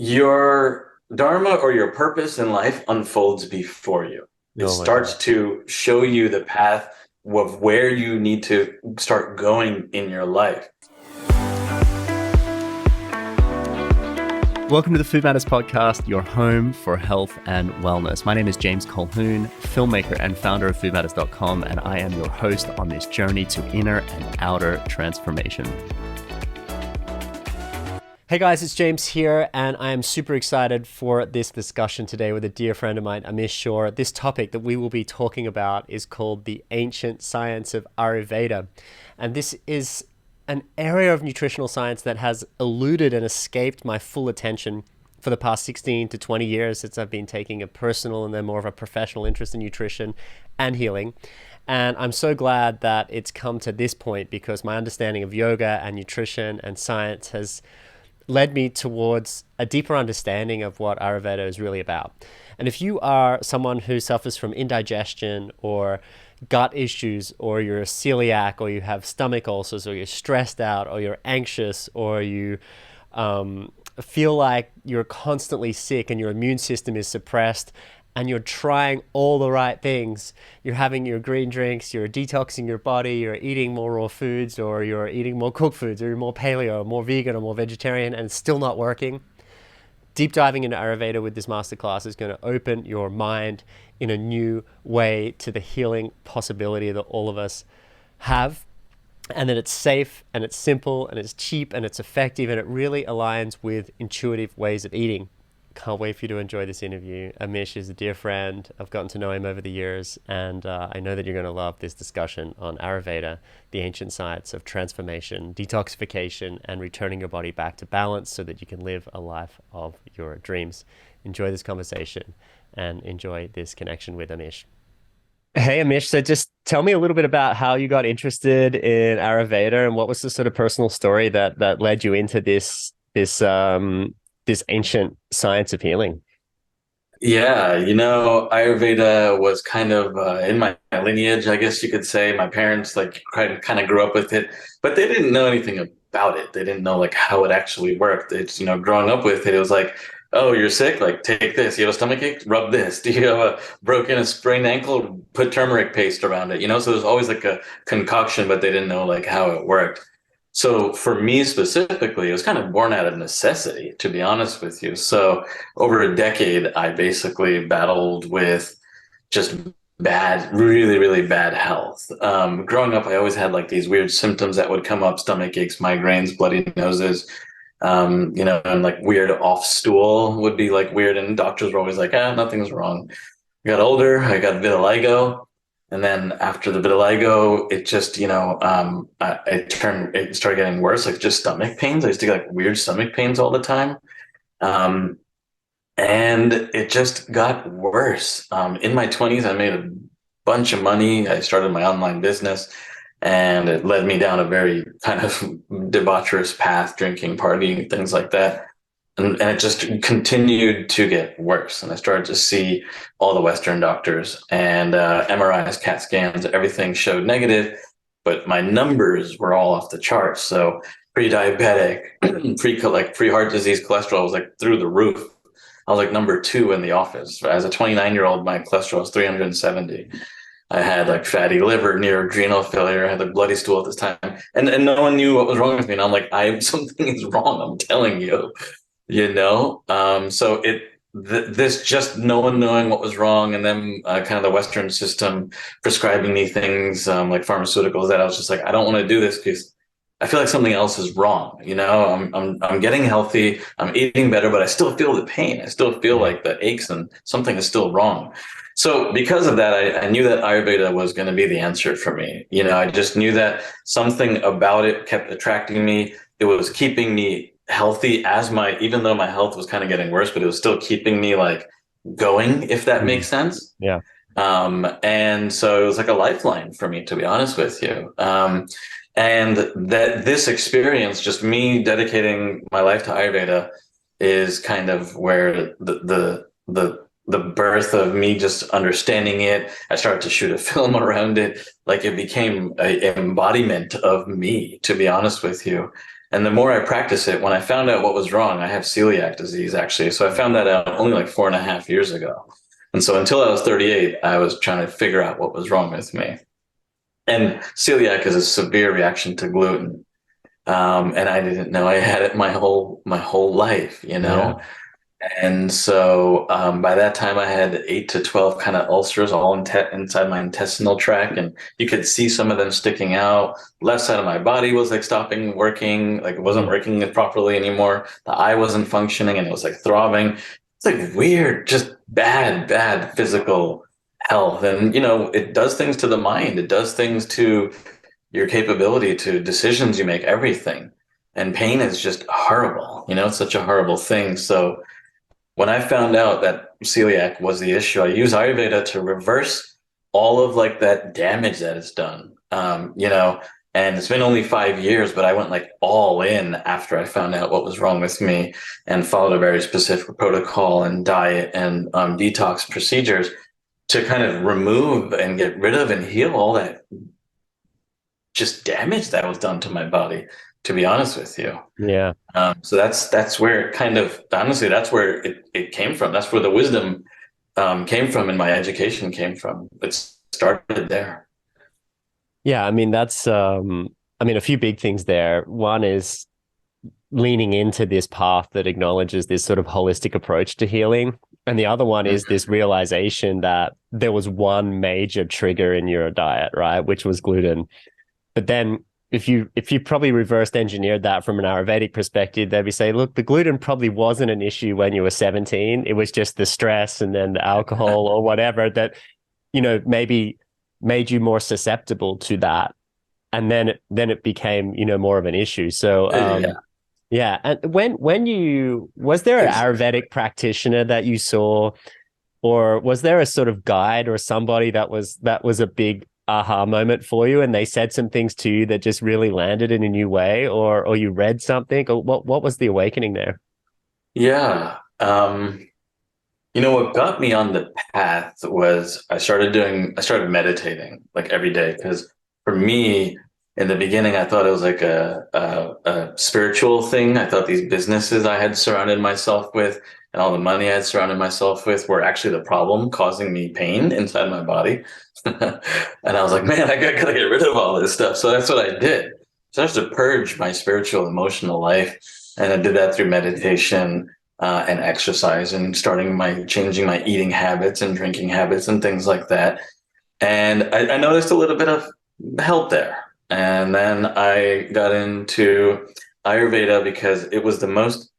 your dharma or your purpose in life unfolds before you. It Oh my God. starts to show you the path of where you need to start going in your life. Welcome to the Food Matters Podcast, your home for health and wellness. My name is James Colquhoun, filmmaker and founder of foodmatters.com, and I am your host on this journey to inner and outer transformation. Hey guys, it's James here, and I am super excited for this discussion today with a dear friend of mine, Amish Shah. This topic that we will be talking about is called the ancient science of Ayurveda. And this is an area of nutritional science that has eluded and escaped my full attention for the past 16 to 20 years since I've been taking a personal and then more of a professional interest in nutrition and healing. And I'm so glad that it's come to this point because my understanding of yoga and nutrition and science has led me towards a deeper understanding of what Ayurveda is really about. And if you are someone who suffers from indigestion or gut issues, or you're celiac, or you have stomach ulcers, or you're stressed out, or you're anxious, or you feel like you're constantly sick and your immune system is suppressed, and you're trying all the right things, you're having your green drinks, you're detoxing your body, you're eating more raw foods, or you're eating more cooked foods, or you're more paleo, or more vegan, or more vegetarian, and it's still not working, deep diving into Ayurveda with this masterclass is going to open your mind in a new way to the healing possibility that all of us have, and that it's safe and it's simple and it's cheap and it's effective and it really aligns with intuitive ways of eating. Can't wait for you to enjoy this interview. Amish is a dear friend. I've gotten to know him over the years, and I know that you're going to love this discussion on Ayurveda, the ancient science of transformation, detoxification, and returning your body back to balance so that you can live a life of your dreams. Enjoy this conversation and enjoy this connection with Amish. Hey, Amish. So just tell me a little bit about how you got interested in Ayurveda and what was the sort of personal story that led you into this ancient science of healing. Yeah, Ayurveda was kind of in my lineage, I guess you could say. My parents like kind of grew up with it, but they didn't know anything about it. They didn't know like how it actually worked. It's, growing up with it, it was like, oh, you're sick? Like take this. You have a stomach ache? Rub this. Do you have a sprained ankle? Put turmeric paste around it. So there's always like a concoction, but they didn't know like how it worked. So for me specifically, it was kind of born out of necessity, to be honest with you. So over a decade, I basically battled with just bad, really, really bad health. Growing up, I always had like these weird symptoms that would come up: stomach aches, migraines, bloody noses, and like weird off stool would be like weird. And doctors were always like, nothing's wrong. I got older, I got vitiligo. And then after the vitiligo, it just, it started getting worse, like just stomach pains. I used to get like weird stomach pains all the time. Um, and it just got worse. In my 20s, I made a bunch of money. I started my online business, and it led me down a very kind of debaucherous path, drinking, partying, things like that. And it just continued to get worse. And I started to see all the Western doctors and MRIs, CAT scans, everything showed negative, but my numbers were all off the charts. So pre-diabetic, pre-heart disease, cholesterol was like through the roof. I was like number two in the office. As a 29-year-old, my cholesterol was 370. I had like fatty liver, near adrenal failure. I had like bloody stool at this time, and no one knew what was wrong with me. And I'm like, something is wrong. I'm telling you. So this just no one knowing what was wrong, and then kind of the Western system prescribing me things like pharmaceuticals, that I was just like, I don't want to do this because I feel like something else is wrong. I'm getting healthy, I'm eating better, but I still feel the pain. I still feel Yeah. like the aches, and something is still wrong. So because of that, I knew that Ayurveda was going to be the answer for me. I just knew that something about it kept attracting me. It was keeping me healthy even though my health was kind of getting worse, but it was still keeping me like going, if that Mm. makes sense. Yeah. And so it was like a lifeline for me, to be honest with you. And that this experience, just me dedicating my life to Ayurveda, is kind of where the birth of me just understanding it. I started to shoot a film around it. Like it became an embodiment of me, to be honest with you. And the more I practice it, when I found out what was wrong, I have celiac disease actually. So I found that out only like 4.5 years ago. And so until I was 38, I was trying to figure out what was wrong with me. And celiac is a severe reaction to gluten. And I didn't know I had it my whole life, you Yeah. know? And so by that time, I had 8 to 12 kind of ulcers all inside my intestinal tract, and you could see some of them sticking out. Left side of my body was like stopping working, like it wasn't Mm. working properly anymore. The eye wasn't functioning, and it was like throbbing. It's like weird, just bad, bad physical health. And it does things to the mind. It does things to your capability, to decisions you make, everything. And pain is just horrible. It's such a horrible thing. So when I found out that celiac was the issue, I used Ayurveda to reverse all of like that damage that it's done. And it's been only 5 years, but I went like all in after I found out what was wrong with me and followed a very specific protocol and diet and detox procedures to kind of remove and get rid of and heal all that just damage that was done to my body, to be honest with you. Yeah. So that's where it kind of honestly that's where it came from. That's where the wisdom came from and my education came from. It started there. Yeah, I mean that's I mean a few big things there. One is leaning into this path that acknowledges this sort of holistic approach to healing. And the other one is Mhm. this realization that there was one major trigger in your diet, right? Which was gluten. But then if you probably reversed engineered that from an Ayurvedic perspective, they'd be saying, look, the gluten probably wasn't an issue when you were 17. It was just the stress and then the alcohol or whatever that, maybe made you more susceptible to that. And then it became, more of an issue. So Yeah, yeah. And when you was there an exactly. Ayurvedic practitioner that you saw, or was there a sort of guide or somebody that was a big aha moment for you and they said some things to you that just really landed in a new way, or you read something, or what was the awakening there? Yeah. What got me on the path was I started meditating like every day because for me, in the beginning, I thought it was like a spiritual thing. I thought these businesses I had surrounded myself with and all the money I had surrounded myself with were actually the problem causing me pain inside my body. And I was like, man, I gotta get rid of all this stuff. So that's what I did. So I started to purge my spiritual, emotional life. And I did that through meditation and exercise and changing my eating habits and drinking habits and things like that. And I noticed a little bit of help there. And then I got into Ayurveda because it was the most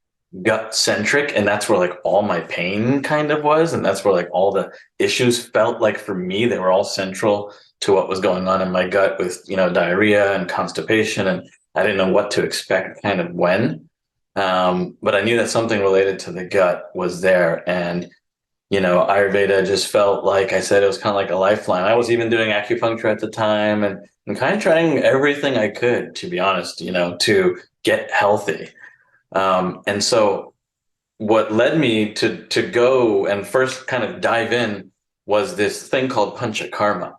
gut centric. And that's where like all my pain kind of was. And that's where like all the issues felt like for me, they were all central to what was going on in my gut with, diarrhea and constipation. And I didn't know what to expect kind of when. But I knew that something related to the gut was there. And, Ayurveda just felt like I said, it was kind of like a lifeline. I was even doing acupuncture at the time and kind of trying everything I could, to be honest, to get healthy. And so what led me to go and first kind of dive in was this thing called panchakarma.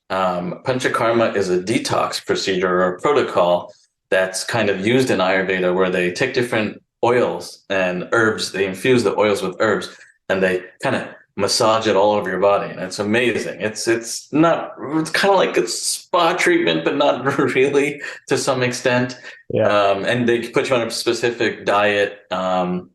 Panchakarma is a detox procedure or protocol that's kind of used in Ayurveda where they take different oils and herbs, they infuse the oils with herbs, and they kind of massage it all over your body. And it's amazing. It's kind of like a spa treatment, but not really to some extent. Yeah. And they put you on a specific diet, and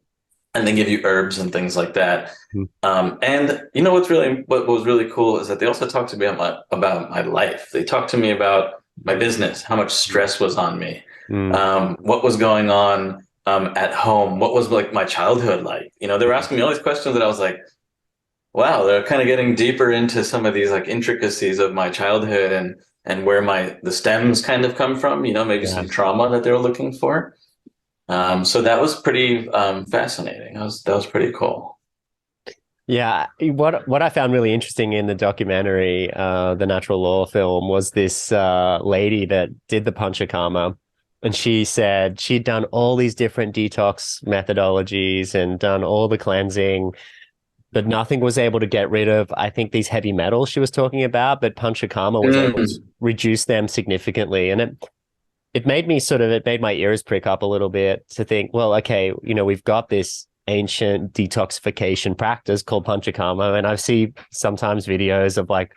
they give you herbs and things like that. And what was really cool is that they also talked to me about my life. They talked to me about my business, how much stress was on me, Mm. what was going on at home, what was like my childhood like. They were asking me all these questions that I was like, wow, they're kind of getting deeper into some of these like intricacies of my childhood and where the stems kind of come from. Maybe Yeah. some trauma that they were looking for. So that was pretty fascinating. That was pretty cool. Yeah, what I found really interesting in the documentary, the Natural Law film, was this lady that did the panchakarma, and she said she'd done all these different detox methodologies and done all the cleansing, but nothing was able to get rid of, I think, these heavy metals she was talking about, but panchakarma was able to Mm. reduce them significantly. And it made me sort of, it made my ears prick up a little bit to think, well, okay, you know, it made my ears prick up a little bit to think, well, okay, you know, we've got this ancient detoxification practice called panchakarma, and I see sometimes videos of like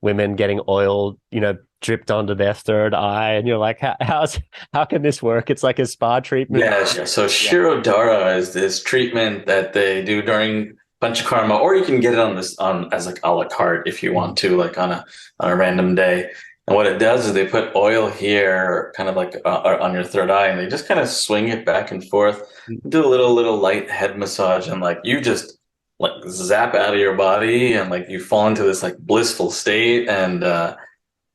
women getting oil, you know, dripped onto their third eye, and you're like, how can this work? It's like a spa treatment. Yeah, so Yeah. Shirodara is this treatment that they do during panchakarma, or you can get it on this on as like a la carte if you want to, like on a random day. And what it does is they put oil here, kind of like on your third eye, and they just kind of swing it back and forth, do a little light head massage, and like you just like zap out of your body, and like you fall into this like blissful state, and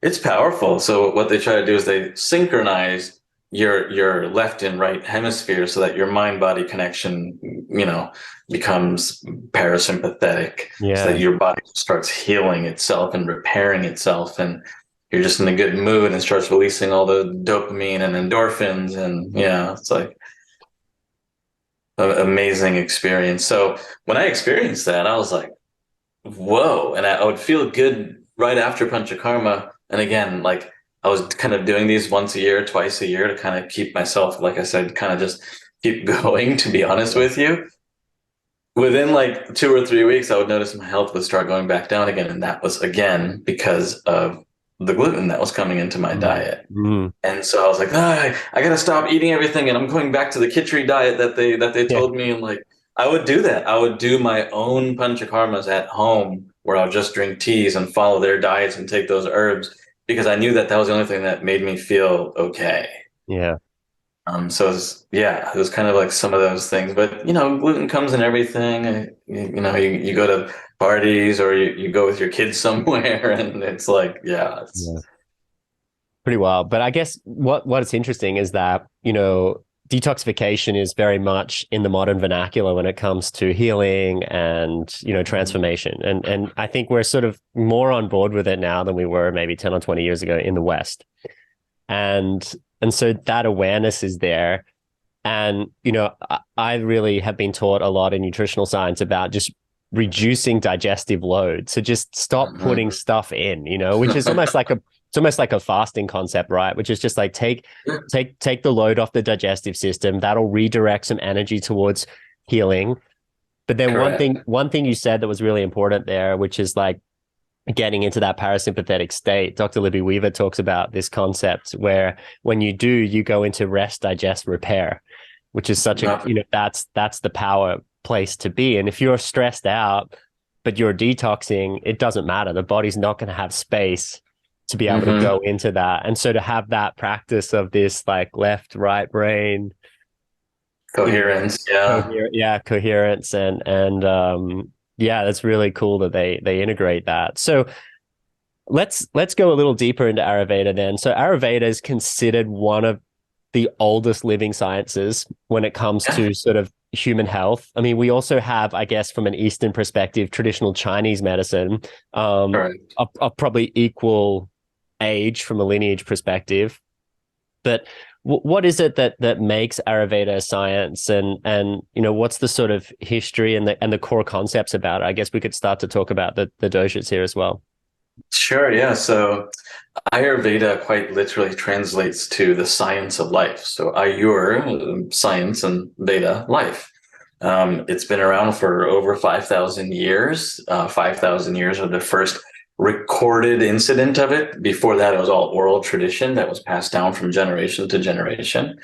it's powerful. So what they try to do is they synchronize your left and right hemisphere so that your mind body connection, you know, becomes parasympathetic, so that Yeah. your body starts healing itself and repairing itself, and you're just in a good mood and starts releasing all the dopamine and endorphins, and yeah, it's like an amazing experience. So when I experienced that, I was like, whoa. And I would feel good right after Panchakarma. And again, like I was kind of doing these once a year, twice a year to kind of keep myself, like I said, kind of just keep going, to be honest Yeah. with you. Within like 2 or 3 weeks, I would notice my health would start going back down again. And that was again because of the gluten that was coming into my Mm. diet. Mm. And so I was like, ah, I gotta stop eating everything, and I'm going back to the khichdi diet that they Yeah. told me. And like, I would do that. I would do my own panchakarmas at home, where I'll just drink teas and follow their diets and take those herbs because I knew that that was the only thing that made me feel okay. Yeah. So yeah, it was kind of like some of those things. But you know, gluten comes in everything. You know, you go to parties or you go with your kids somewhere, and it's like, yeah, it's Yeah. Pretty wild. But I guess what's interesting is that, you know, detoxification is very much in the modern vernacular when it comes to healing and, you know, transformation. And I think we're sort of more on board with it now than we were maybe 10 or 20 years ago in the West. And so that awareness is there. And, you know, I really have been taught a lot in nutritional science about just reducing digestive load. So just stop putting Mhm. stuff in, you know, which is almost like a it's almost like a fasting concept, right? Which is just like take the load off the digestive system. That'll redirect some energy towards healing. But then Correct. one thing you said that was really important there, which is like getting into that parasympathetic state. Dr. Libby Weaver talks about this concept where when you do, you go into rest, digest, repair, which is such a, Yep. you know, that's the power place to be. And if you're stressed out, but you're detoxing, it doesn't matter. The body's not going to have space to be able to Hmm. go into that. And so to have that practice of this like left, right brain, you know, Coherence, yeah. coherence and yeah, that's really cool that they integrate that. So let's go a little deeper into Ayurveda then. So Ayurveda is considered one of the oldest living sciences when it comes Yeah, to sort of human health. I mean, we also have, I guess, from an Eastern perspective, traditional Chinese medicine, correct. of probably equal age from a lineage perspective. But what is it that makes Ayurveda a science, and you know what's the sort of history and the core concepts about it? I guess we could start to talk about the doshas here as well. Sure, yeah. So Ayurveda quite literally translates to the science of life. So Ayur, science, and Veda, life. It's been around for over 5,000 years. 5,000 years of the first recorded incident of it. Before that, it was all oral tradition that was passed down from generation to generation.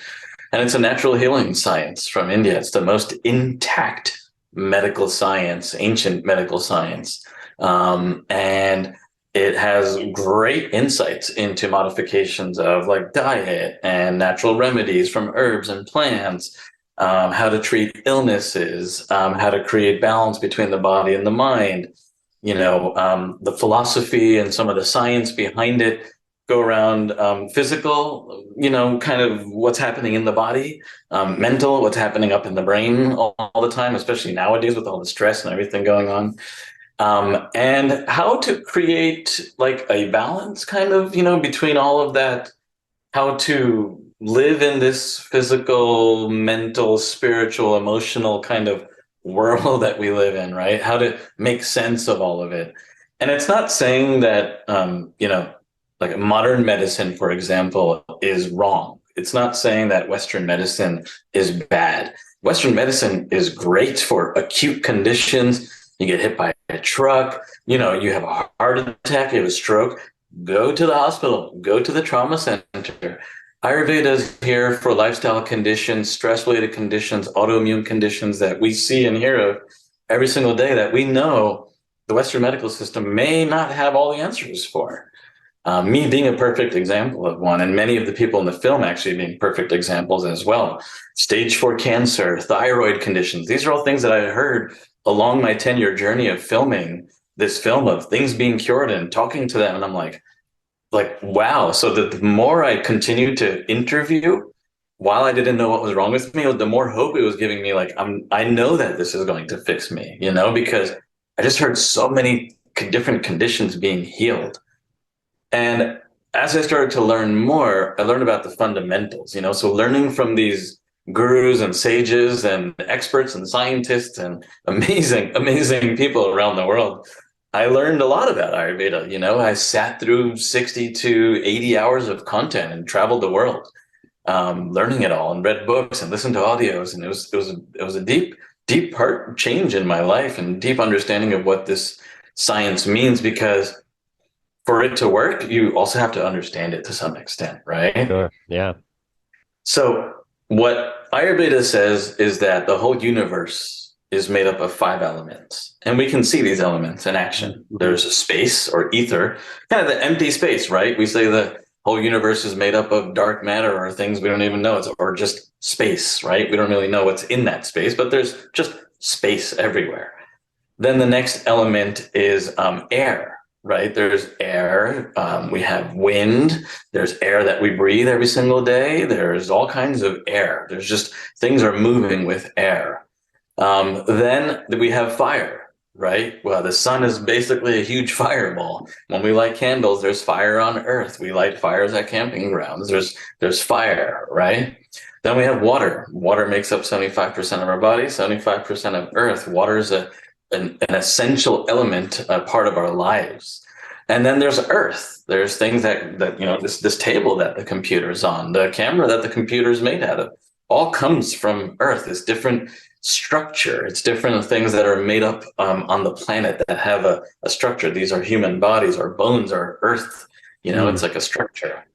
And it's a natural healing science from India. It's the most intact medical science, ancient medical science. And it has great insights into modifications of like diet and natural remedies from herbs and plants, how to treat illnesses, how to create balance between the body and the mind. You know, the philosophy and some of the science behind it go around physical, you know, kind of what's happening in the body, mental, what's happening up in the brain all the time, especially nowadays with all the stress and everything going on, and how to create like a balance kind of, you know, between all of that, how to live in this physical, mental, spiritual, emotional kind of world that we live in, right? How to make sense of all of it. And it's not saying that, you know, like modern medicine, for example, is wrong. It's not saying that Western medicine is bad. Western medicine is great for acute conditions. You get hit by a truck, you have a heart attack, you have a stroke, go to the hospital, go to the trauma center. Ayurveda is here for lifestyle conditions, stress related conditions, autoimmune conditions that we see and hear of every single day that we know the Western medical system may not have all the answers for. Me being a perfect example of one, and many of the people in the film actually being perfect examples as well. Stage 4 cancer, thyroid conditions. These are all things that I heard along my 10-year journey of filming this film, of things being cured and talking to them. And I'm like, wow. So the more I continued to interview, while I didn't know what was wrong with me, the more hope it was giving me. Like, I know that this is going to fix me, because I just heard so many different conditions being healed. And as I started to learn more, I learned about the fundamentals, so learning from these gurus and sages and experts and scientists and amazing, amazing people around the world. I learned a lot about Ayurveda. I sat through 60 to 80 hours of content and traveled the world, learning it all, and read books and listened to audios. And it was a deep, deep part change in my life, and deep understanding of what this science means, because for it to work, you also have to understand it to some extent, right? Sure. Yeah. So what Ayurveda says is that the whole universe is made up of 5 elements, and we can see these elements in action. There's space, or ether, kind of the empty space, right? We say the whole universe is made up of dark matter, or things we don't even know, or just space, right? We don't really know what's in that space, but there's just space everywhere. Then the next element is air. Right? There's air. We have wind. There's air that we breathe every single day. There's all kinds of air. There's just things are moving with air. Then we have fire, right? Well, the sun is basically a huge fireball. When we light candles, there's fire on earth. We light fires at camping grounds. There's fire, right? Then we have water. Water makes up 75% of our body, 75% of earth. Water is an essential element, a part of our lives. And then there's earth. There's things that this table that the computer's on, the camera that the computer's made out of, all comes from earth. It's different structure. It's different things that are made up on the planet that have a structure. These are human bodies. Our bones are earth. It's like a structure.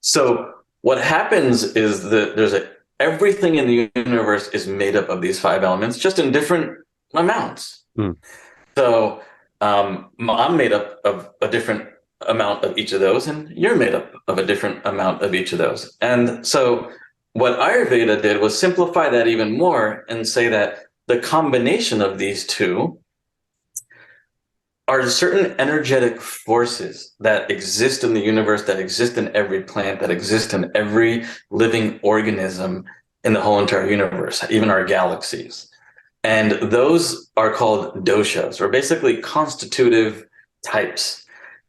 So what happens is that everything in the universe is made up of these 5 elements, just in different amounts. So I'm made up of a different amount of each of those, and you're made up of a different amount of each of those. And so what Ayurveda did was simplify that even more and say that the combination of these two are certain energetic forces that exist in the universe, that exist in every plant, that exist in every living organism in the whole entire universe, even our galaxies. And those are called doshas, or basically constitutive types.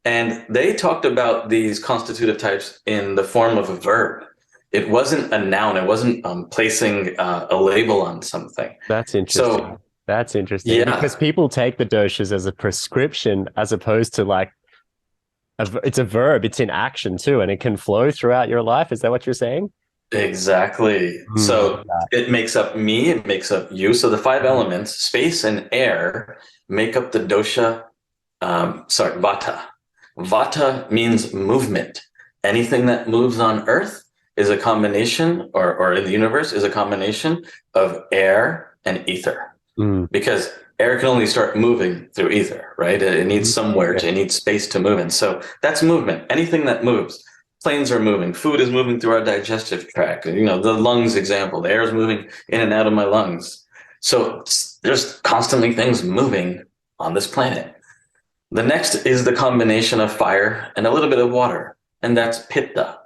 And they talked about these constitutive types in the form of a verb. It wasn't a noun. It wasn't placing a label on something. That's interesting. So, That's interesting, yeah, because people take the doshas as a prescription as opposed to like it's a verb, it's in action too, and it can flow throughout your life. Is that what you're saying? exactly. So it makes up me, it makes up you. So the 5 elements, space and air, make up the dosha, vata. Vata means movement. Anything that moves on earth is a combination, or in the universe is a combination of air and ether. Because air can only start moving through ether, right? It needs somewhere it needs space to move in. So that's movement. Anything that moves. Planes are moving. Food is moving through our digestive tract. The lungs example, the air is moving in and out of my lungs. So there's constantly things moving on this planet. The next is the combination of fire and a little bit of water, and that's pitta.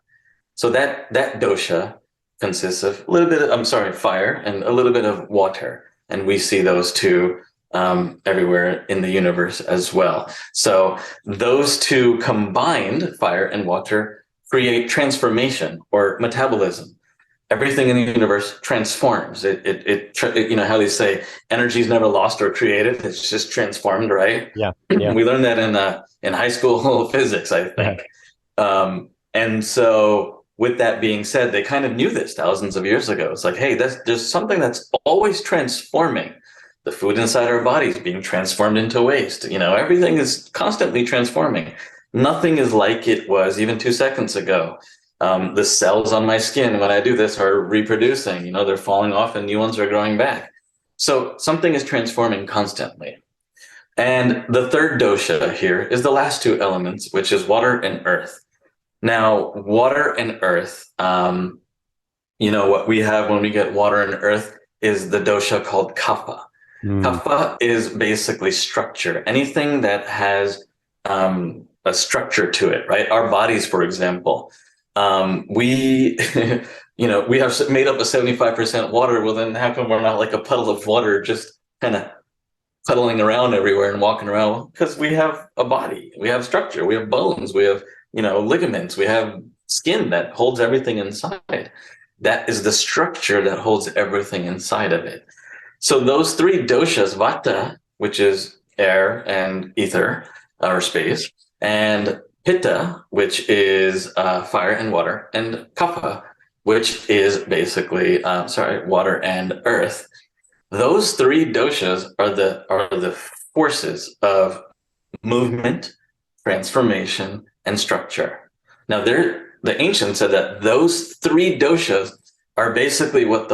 So that dosha consists of a little bit of, fire and a little bit of water. And we see those two everywhere in the universe as well. So those two combined, fire and water, create transformation or metabolism. Everything in the universe transforms. It how they say energy is never lost or created. It's just transformed, right? Yeah. We learned that in high school physics, I think. And so, with that being said, they kind of knew this thousands of years ago. It's like, hey, there's something that's always transforming. The food inside our bodies being transformed into waste. Everything is constantly transforming. Nothing is like it was even 2 seconds ago. The cells on my skin when I do this are reproducing. They're falling off and new ones are growing back. So something is transforming constantly. And the third dosha here is the last two elements, which is water and earth. Now, water and earth, what we have when we get water and earth is the dosha called kapha. Mm. Kapha is basically structure, anything that has a structure to it, right? Our bodies, for example, we, we have made up of 75% water. Well, then how come we're not like a puddle of water just kind of puddling around everywhere and walking around? Because we have a body, we have structure, we have bones, we have, ligaments, we have skin that holds everything inside. That is the structure that holds everything inside of it. So those three doshas, vata, which is air and ether or space, and pitta, which is fire and water, and kapha, which is basically water and earth. Those three doshas are the forces of movement, transformation, and structure. Now, the ancients said that those three doshas are basically what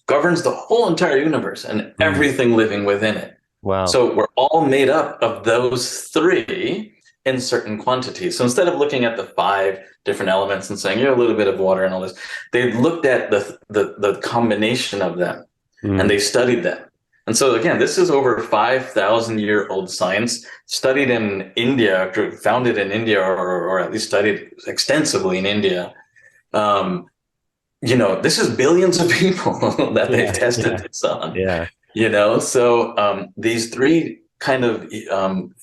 governs the whole entire universe and Mm. everything living within it. Wow. So we're all made up of those three in certain quantities. So instead of looking at the five different elements and saying you're a little bit of water and all this, they looked at the combination of them and Mm. they studied them. And so again, this is over 5,000-year-old science studied in India, founded in India, or at least studied extensively in India. Um, this is billions of people that they've Yeah. tested Yeah. this on. Yeah. So these three kind of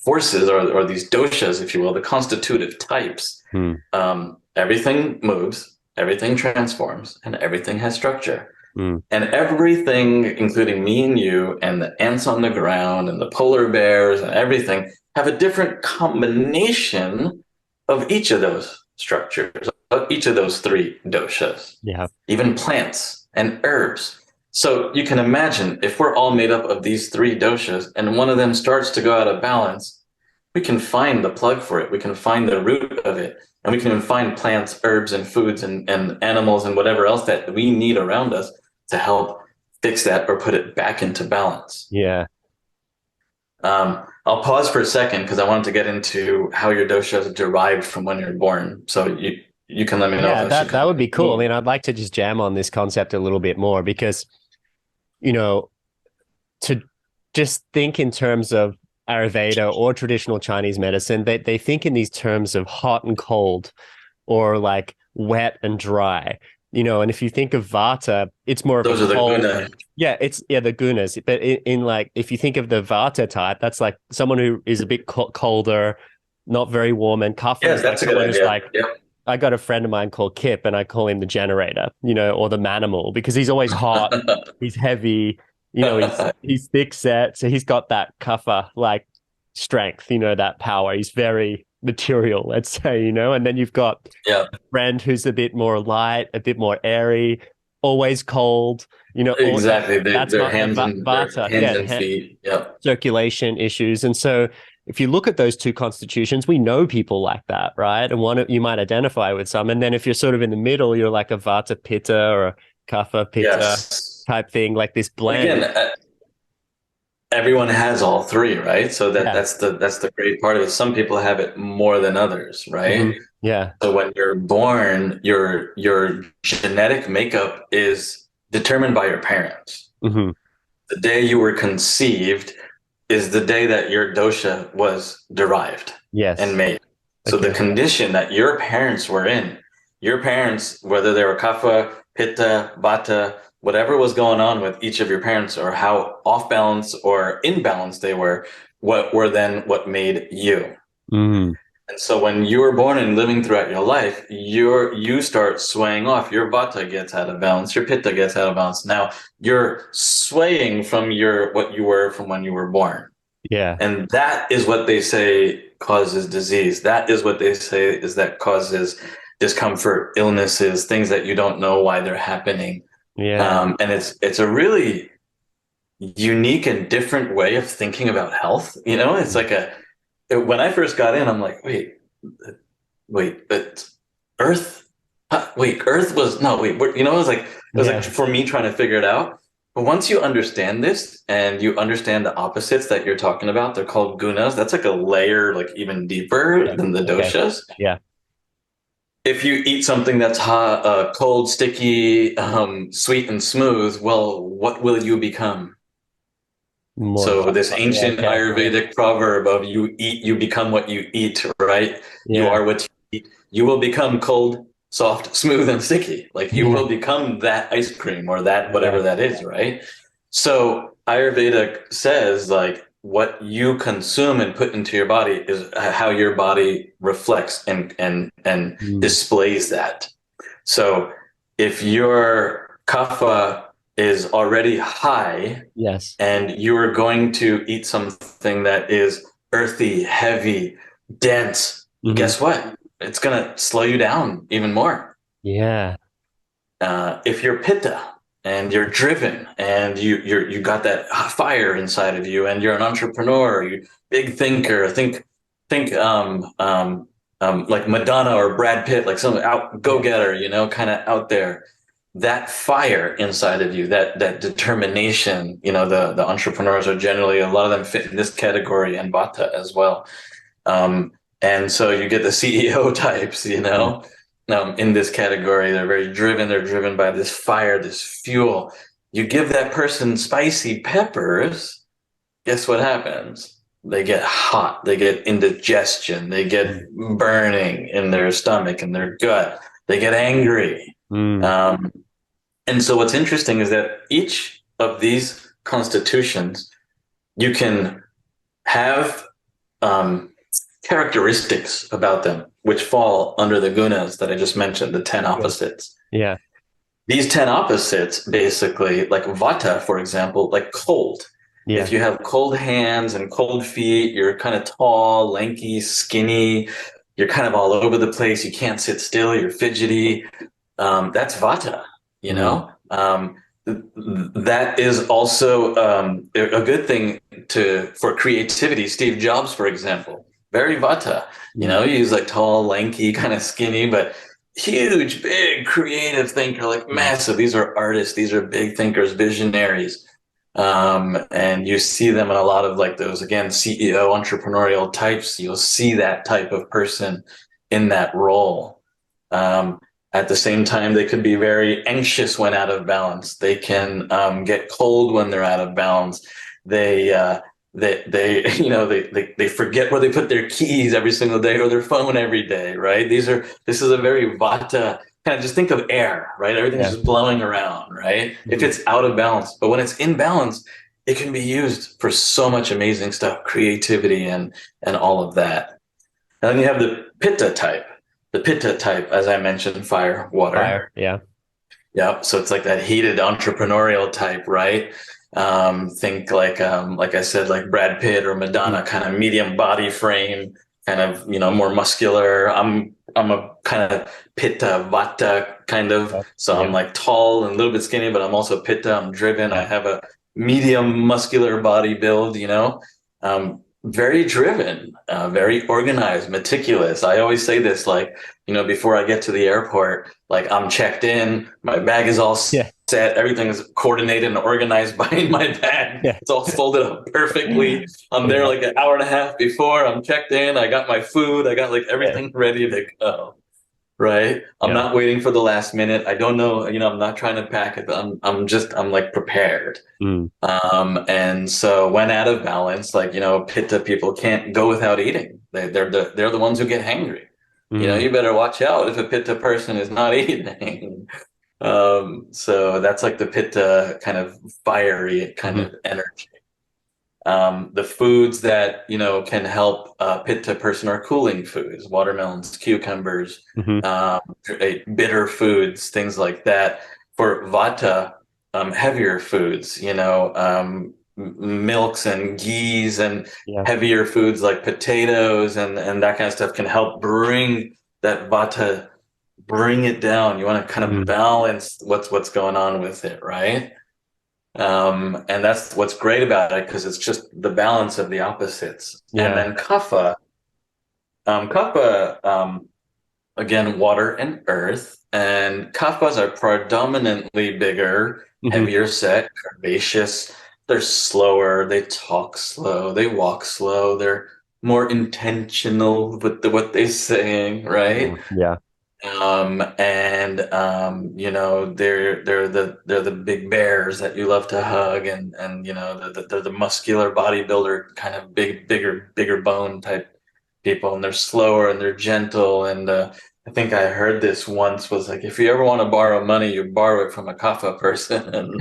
forces, or these doshas, if you will, the constitutive types, Mm. everything moves, everything transforms, and everything has structure. Mm. And everything, including me and you, and the ants on the ground, and the polar bears, and everything, have a different combination of each of those structures, of each of those three doshas, Yeah. even plants and herbs. So you can imagine if we're all made up of these three doshas and one of them starts to go out of balance, we can find the plug for it. We can find the root of it. And we can even find plants, herbs, and foods and animals and whatever else that we need around us to help fix that or put it back into balance. Yeah. I'll pause for a second because I wanted to get into how your dosha is derived from when you're born. So you can let me know if Yeah, I should that would be cool. I continue. mean, I'd like to just jam on this concept a little bit more because, you know, to just think in terms of Ayurveda or traditional Chinese medicine, they think in these terms of hot and cold or like wet and dry. And if you think of Vata, it's more of a Those are the cold. guna. Yeah, it's the gunas. But in like, if you think of the Vata type, that's like someone who is a bit colder, not very warm, and Kapha Yeah, is like that's a good someone who's idea. like, Yeah. I got a friend of mine called Kip, and I call him the generator, or the manimal, because he's always hot, he's heavy, he's thick set, so he's got that kapha like strength, that power. He's very material, let's say, and then you've got Yeah, a friend who's a bit more light, a bit more airy, always cold, exactly. that's Their not the hands and their vata, hands and feet. Yeah. circulation issues. And so if you look at those two constitutions, we know people like that, right? And one you might identify with some. And then if you're sort of in the middle, you're like a vata pitta or a kapha pitta Yes. type thing, like this But again, blend. everyone has all three, right? So Yeah. that's the great part of it. Some people have it more than others, Hmm. right? Yeah. So when you're born, your genetic makeup is determined by your parents. Hmm. The day you were conceived is the day that your dosha was derived and Yes. made. So the Okay. condition that your parents were in, your parents, whether they were kapha, pitta, vata, whatever was going on with each of your parents, or how off balance or in balance they were, what made you. Mm. And so when you were born and living throughout your life, you start swaying off. Your vata gets out of balance, your pitta gets out of balance. Now you're swaying from what you were from when you were born. Yeah. And that is what they say causes disease. That is what they say is that causes discomfort, illnesses, things that you don't know why they're happening. Yeah. And it's a really unique and different way of thinking about health. You know, it's like when I first got in, I'm like, wait, it's Earth? Huh, wait, Earth was no, wait, you know, it was like Yeah. for me trying to figure it out. But once you understand this and you understand the opposites that you're talking about, they're called gunas. That's like a layer, like even deeper Yeah. than the Okay. doshas. Yeah. If you eat something that's hot, cold, sticky, sweet, and smooth, well, what will you become? More. So this Yeah. ancient Okay. Yeah. Ayurvedic proverb of you eat, you become what you eat, right? You Yeah. are what you eat. You will become cold, soft, smooth, and sticky. Like you Yeah. will become that ice cream or that Yeah. whatever that is, right? So Ayurveda says like what you consume and put into your body is how your body reflects and Mm. displays that. So if your kapha is already high Yes. and you are going to eat something that is earthy, heavy, dense, Hmm. guess what? It's going to slow you down even more. Yeah. If you're pitta and you're driven and you got that fire inside of you and you're an entrepreneur, you big thinker, think like Madonna or Brad Pitt, like some out go Yeah. getter, you know, kind of out there. That fire inside of you, that determination, you know, the entrepreneurs are generally a lot of them fit in this category and Vata as well. Um, and so you get the CEO types, you Mm. know, in this category. They're very driven. They're driven by this fire, this fuel. You give that person spicy peppers, guess what happens? They get hot. They get indigestion. They get Mm. burning in their stomach and their gut. They get angry. Mm. Um, and so what's interesting is that each of these constitutions, you can have um, characteristics about them which fall under the gunas that I just mentioned, the 10 Yeah. opposites. Yeah. These 10 opposites, basically, like vata, for example, like cold. Yeah. If you have cold hands and cold feet, you're kind of tall, lanky, skinny, you're kind of all over the place, you can't sit still, you're fidgety. That's vata, you Mm. know? That is also a good thing for creativity. Steve Jobs, for example, very vata. You Mm. know, he's like tall, lanky, kind of skinny, but huge, big, creative thinker, like Mm. massive. These are artists. These are big thinkers, visionaries. And you see them in a lot of like those, again, CEO entrepreneurial types. You'll see that type of person in that role. Um, at the same time, they could be very anxious when out of balance. They can get cold when they're out of balance. They you know they forget where they put their keys every single day or their phone every day, right? This is a very vata kind of, just think of air, right? Everything's Yeah. just blowing around, right? If Mhm. it's out of balance, but when it's in balance, it can be used for so much amazing stuff, creativity and all of that. And then you have the pitta type. The pitta type, as I mentioned, fire, Fire. water. Yeah. Yep. So it's like that heated entrepreneurial type, right? Think like I said, like Brad Pitt or Mhm. Madonna, kind of medium body frame, kind of, you know, more muscular. I'm a kind of pitta vata kind of. Yeah. So I'm Yeah. like tall and a little bit skinny, but I'm also pitta. I'm driven. I Yeah. have a medium muscular body build, you know. Very driven, very organized, meticulous. I always say this, like, you know, before I get to the airport, like I'm checked in, my bag is all Yeah. set, everything is coordinated and organized behind my bag. Yeah. It's all folded up perfectly. I'm there Yeah. like an hour and a half before. I'm checked in. I got my food. I got like Yeah. everything ready to go. Right. I'm Yeah. not waiting for the last minute. I don't know, you know, I'm not trying to pack it. I'm like prepared. Mm. And so when out of balance, like, you know, pitta people can't go without eating. They're the ones who get hangry. You know, Mm. you better watch out if a pitta person is not eating. So that's like the pitta kind of fiery kind Mhm. of energy. The foods that, you know, can help pitta person are cooling foods, watermelons, cucumbers, Mhm. um, bitter foods, things like that. For vata, heavier foods, you know, milks and ghees and Yeah. heavier foods like potatoes and that kind of stuff can help bring that vata, bring it down. You want to kind of Mm. balance what's going on with it, right? And that's what's great about it because it's just the balance of the opposites. And Yeah. then kapha, again, water and earth. And kaphas are predominantly bigger, Hmm. heavier set, curvaceous. They're slower. They talk slow. They walk slow. They're more intentional with what they're saying, right? Yeah. They're the big bears that you love to hug, and they're the muscular bodybuilder kind of bigger bone type people, and they're slower and they're gentle. And I think I heard this once was like, if you ever want to borrow money, you borrow it from a kapha person,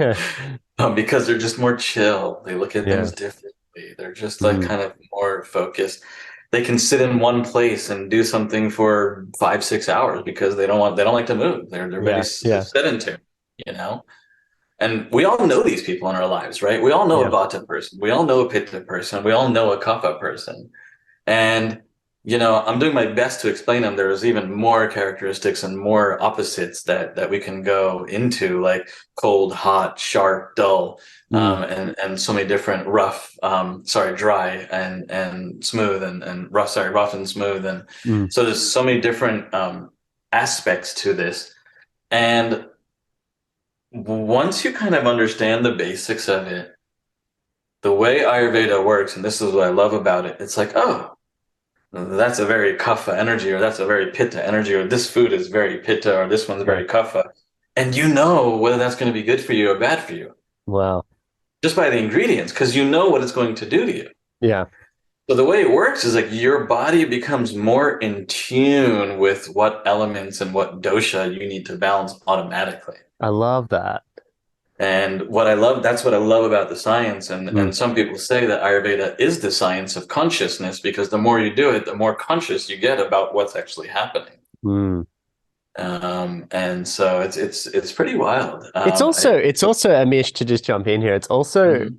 because they're just more chill. They look at Yeah. things differently. They're just like Mm. kind of more focused. They can sit in one place and do something for 5, 6 hours because they don't like to move. They're very Yeah. Yeah. sedentary, you know. And we all know these people in our lives, right? We all know a Yeah. Vata person. We all know a Pitta person. We all know a Kapha person. And, I'm doing my best to explain them. There's even more characteristics and more opposites that we can go into, like cold, hot, sharp, dull, Mm. and so many different dry and smooth and rough and smooth. And Mm. so there's so many different aspects to this. And once you kind of understand the basics of it, the way Ayurveda works, and this is what I love about it, it's like, oh, that's a very kapha energy, or that's a very pitta energy, or this food is very pitta, or this one's Yeah. very kapha. And you know whether that's going to be good for you or bad for you Wow. just by the ingredients, because you know what it's going to do to you. Yeah. So the way it works is like your body becomes more in tune with what elements and what dosha you need to balance automatically. I love that. And that's what I love about the science. And Mm. some people say that Ayurveda is the science of consciousness because the more you do it, the more conscious you get about what's actually happening. Mm. And so it's pretty wild. It's also Amish, to just jump in here. Mhm.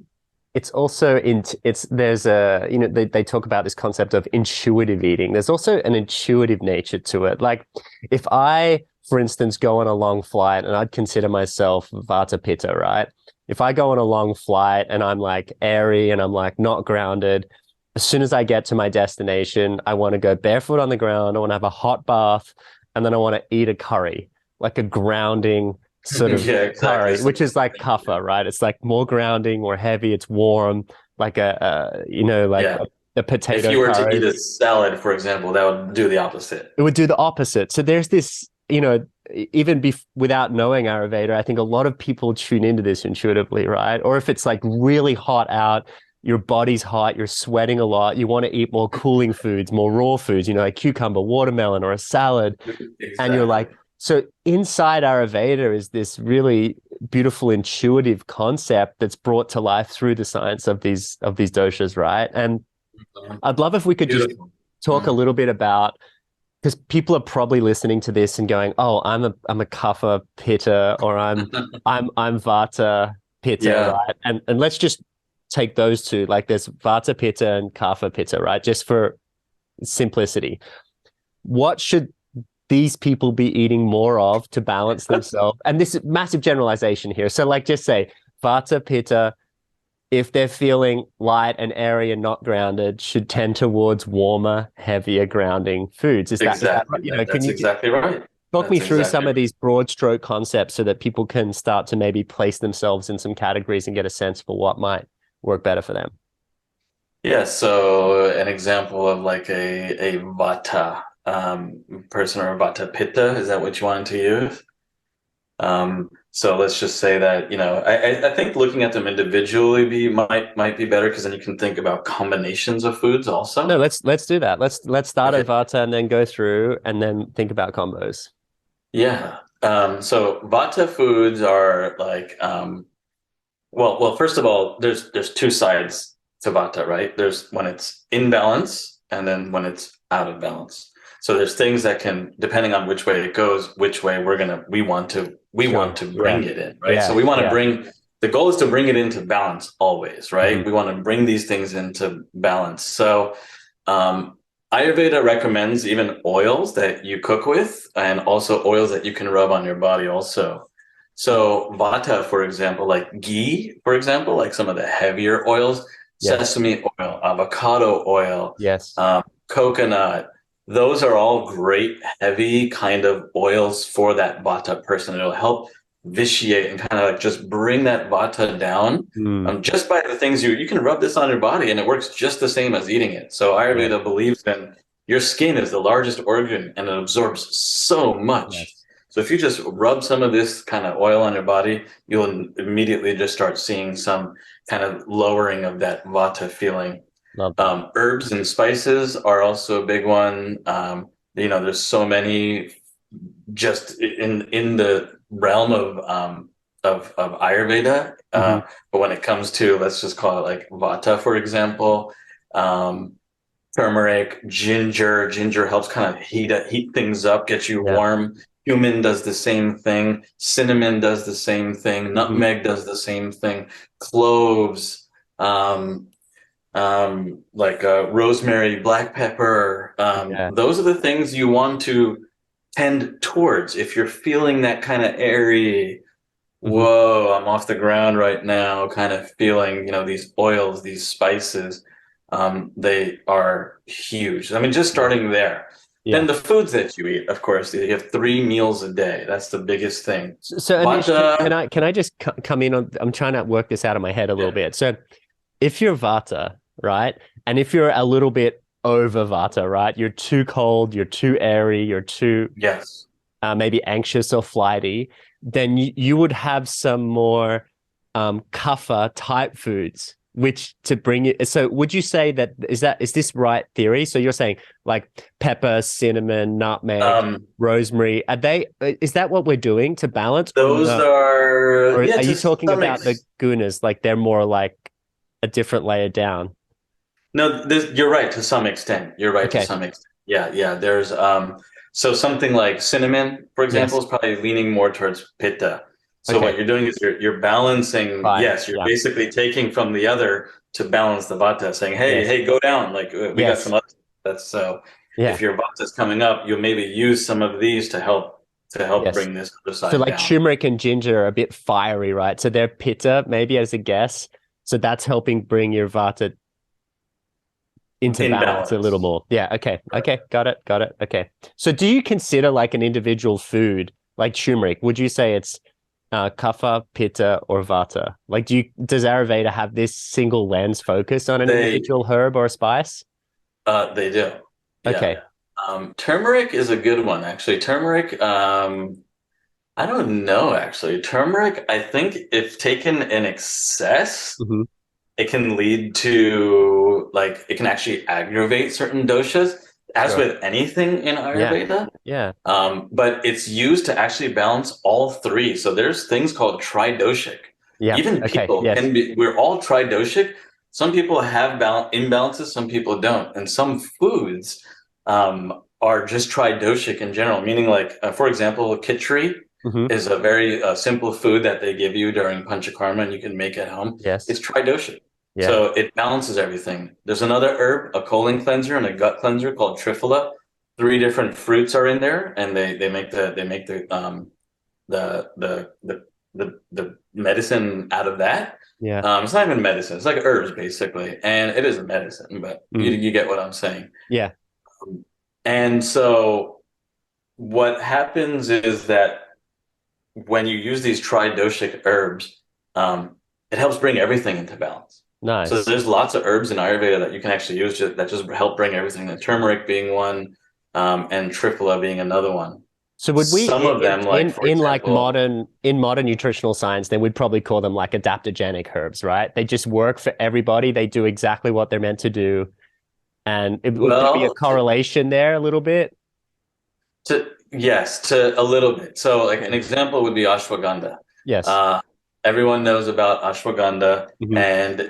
It's also in it's there's a they talk about this concept of intuitive eating. There's also an intuitive nature to it. Like if I, for instance, go on a long flight and I'd consider myself Vata Pitta, right? If I go on a long flight and I'm like airy and I'm like not grounded, as soon as I get to my destination, I want to go barefoot on the ground. I want to have a hot bath, and then I want to eat a curry, like a grounding sort of Yeah, exactly. curry, So, which is like kapha, right? It's like more grounding, more heavy. It's warm, like like yeah, a if potato you were to eat curry. a salad, for example, that would do the opposite. It would do the opposite. So there's this, even without knowing Ayurveda, I think a lot of people tune into this intuitively, right? Or if it's like really hot out, your body's hot, you're sweating a lot, you want to eat more cooling foods, more raw foods, like cucumber, watermelon, or a salad. And you're Exactly. like, so inside Ayurveda is this really beautiful intuitive concept that's brought to life through the science of these doshas, right? And Mhm. I'd love if we could just Beautiful. talk a Mhm. little bit about, because people are probably listening to this and going, "Oh, I'm a kapha pitta, or I'm vata pitta, Yeah. right?" And let's just take those two. Like there's vata pitta and kapha pitta, right? Just for simplicity. What should these people be eating more of to balance themselves? And this is massive generalization here. So like just say vata pitta, if they're feeling light and airy and not grounded, should tend towards warmer, heavier grounding foods. Is that right? Exactly. Can That's you exactly right. talk me That's through exactly some of right. these broad stroke concepts so that people can start to maybe place themselves in some categories and get a sense for what might work better for them? Yeah, so an example of like a vata person or a vata pitta, is that what you wanted to use? So let's just say that, I think looking at them individually might be better because then you can think about combinations of foods No, also. let's do that. Let's start at Okay. Vata and then go through and then think about combos. Yeah. So vata foods are like well, first of all, there's two sides to vata, right? There's when it's in balance and then when it's out of balance. So there's things that can, depending on which way it goes, which way we want to Sure. we want to Yeah. bring it in, right? So Yeah. we want to Yeah. bring the goal is to bring it into balance always, Hmm. right? We want to bring these things into balance. So, um, Ayurveda recommends even oils that you cook with and also oils that you can rub on your body also. So, vata, for example, like ghee, for example, like some of the heavier oils, Yes. sesame oil, avocado oil, Yes. coconut, those are all great, heavy kind of oils for that vata person. It'll help vitiate and kind of like just bring that vata down Mm. just by the things you can rub this on your body and it works just the same as eating it. So Yeah. Ayurveda believes in your skin is the largest organ and it absorbs so much. Yes. So if you just rub some of this kind of oil on your body, you'll immediately just start seeing some kind of lowering of that vata feeling. Love that. Herbs and spices are also a big one. There's so many just in the realm of Ayurveda. Hmm. But when it comes to, let's just call it like Vata, for example, um, turmeric, ginger. Ginger helps kind of heat things up, get you Yeah. warm. Cumin does the same thing. Cinnamon does the same thing. Hmm. Nutmeg does the same thing. Cloves. Like rosemary, black pepper. Yeah. Those are the things you want to tend towards. If you're feeling that kind of airy, Hmm. whoa, I'm off the ground right now, kind of feeling, these oils, these spices, they are huge. I mean, just Yeah. starting there. Then Yeah. the foods that you eat, of course, you have 3 meals a day. That's the biggest thing. So, Amish, Vata, can I just come in on? I'm trying to work this out of my head a little yeah, bit. So, if you're Vata, right, and if you're a little bit over Vata, right, you're too cold, you're too airy, you're too yes. maybe anxious or flighty, then you would have some more kapha type foods, which to bring it. So would you say is this right theory? So you're saying like pepper, cinnamon, nutmeg, Um, rosemary. Is that what we're doing to balance or those no? are, Or yeah, are to you talking some about the extent. gunas, like they're more like a different layer down? No, you're right to some extent. You're right to Okay. some extent. Yeah, yeah. There's so something like cinnamon, for example, Yes. is probably leaning more towards pitta. So what Okay. you're doing is you're balancing, Right. yes, you're Yeah. basically taking from the other to balance the vata, saying, hey, Yes. hey, go down. Like we got some Yes. other that's so Yeah. if your vata's coming up, you'll maybe use some of these to help Yes. bring this other So side like down. turmeric and ginger are a bit fiery, right? So they're pitta, maybe as a guess. So that's helping bring your vata into In balance a little balance. more. Yeah, okay. Okay, got it. Got it. Okay. So do you consider like an individual food like turmeric? Would you say it's kapha, pitta, or vata? Like does Ayurveda have this single lens focus on an They individual herb or spice? they do. Yeah. Okay. Turmeric is a good one, actually. Turmeric, I don't know, actually. Turmeric, I think if taken in excess, Hmm. it can lead to, like, it can actually aggravate certain doshas, as Sure. with anything in Yeah. Ayurveda. Yeah. But it's used to actually balance all three. So there's things called tridoshic. Yeah. Even Okay. people Yes. can be, we're all tridoshic. Some people have imbalances, some people don't. And some foods are just tridoshic in general, meaning like, for example, khichdi Hmm. is a very simple food that they give you during panchakarma and you can make at home. Yes. It's tridoshic. Yeah. So it balances everything. There's another herb, a colon cleanser and a gut cleanser called triphala. 3 different fruits are in there, and they make the medicine out of that. Yeah. It's not even medicine; it's like herbs basically, and it is a medicine, but you Mm. you get what I'm saying. Yeah. And so what happens is that when you use these tridoshic herbs, it helps bring everything into balance. So Nice. there's lots of herbs in Ayurveda that you can actually use that just help bring everything. The turmeric being one, and triphala being another one. So would we Some of them, like for in like example, modern nutritional science, then we'd probably call them like adaptogenic herbs, right? They just work for everybody. They do exactly what they're meant to do. And would there be a well, correlation there a little bit? yes, to a little bit. So, like an example would be ashwagandha. Yes. Uh, Everyone knows about ashwagandha, Hmm. and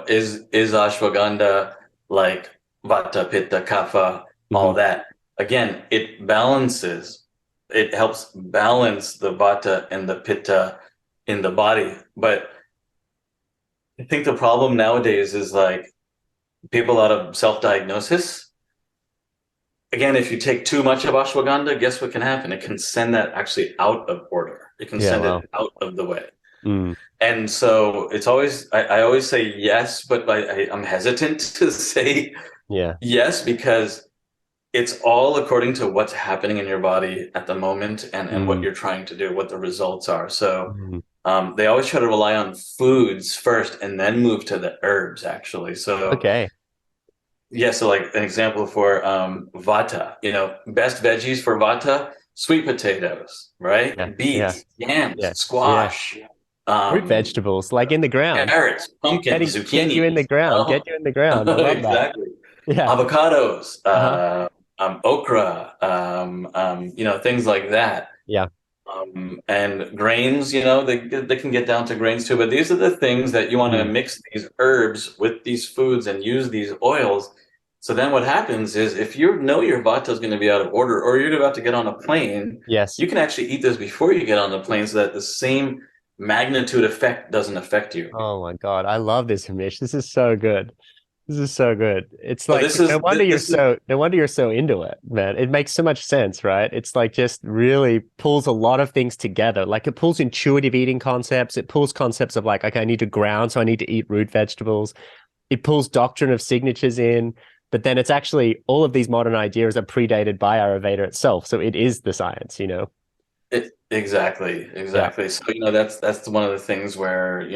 is ashwagandha like vata, pitta, kapha, Hmm. all that? Again, it balances. It helps balance the vata and the pitta in the body, but I think the problem nowadays is like people out of self-diagnosis. Again, if you take too much of ashwagandha, guess what can happen? It can send that actually out of order. It can Yeah, send it well. out of the way. Mm, And so it's always, I always say yes, but I'm hesitant to say yeah. yes because it's all according to what's happening in your body at the moment and what Mm, you're trying to do, what the results are. So mm. they always try to rely on foods first and then move to the herbs, actually. So Okay. yeah, so like an example for vata, best veggies for vata, sweet potatoes, Yeah, right? yeah, Beets, yams, yeah, yeah. squash, Root um, vegetables, like in the ground. carrots, pumpkins, Get you in the zucchinis, ground. Get you in the ground. I love that. exactly. Yeah. Avocados, Uh-huh. okra, things like that. Yeah. And grains, they can get down to grains too, but these are the things that you want to Mm. mix these herbs with these foods and use these oils. So then what happens is if you know your vata is going to be out of order or you're about to get on a plane, Yes. you can actually eat this before you get on the plane so that the same magnitude effect doesn't affect you. Oh my God. I love this, Hamish. This is so good. This is so good. It's So like this is this is no wonder you're so into it, man. It makes so much sense, right? It's like just really pulls a lot of things together. Like it pulls intuitive eating concepts. It pulls concepts of like, okay, I need to ground, so I need to eat root vegetables. It pulls doctrine of signatures in, but then it's actually all of these modern ideas are predated by Ayurveda itself. So it is the science, you know? exactly, Yeah. exactly. So that's one of the things where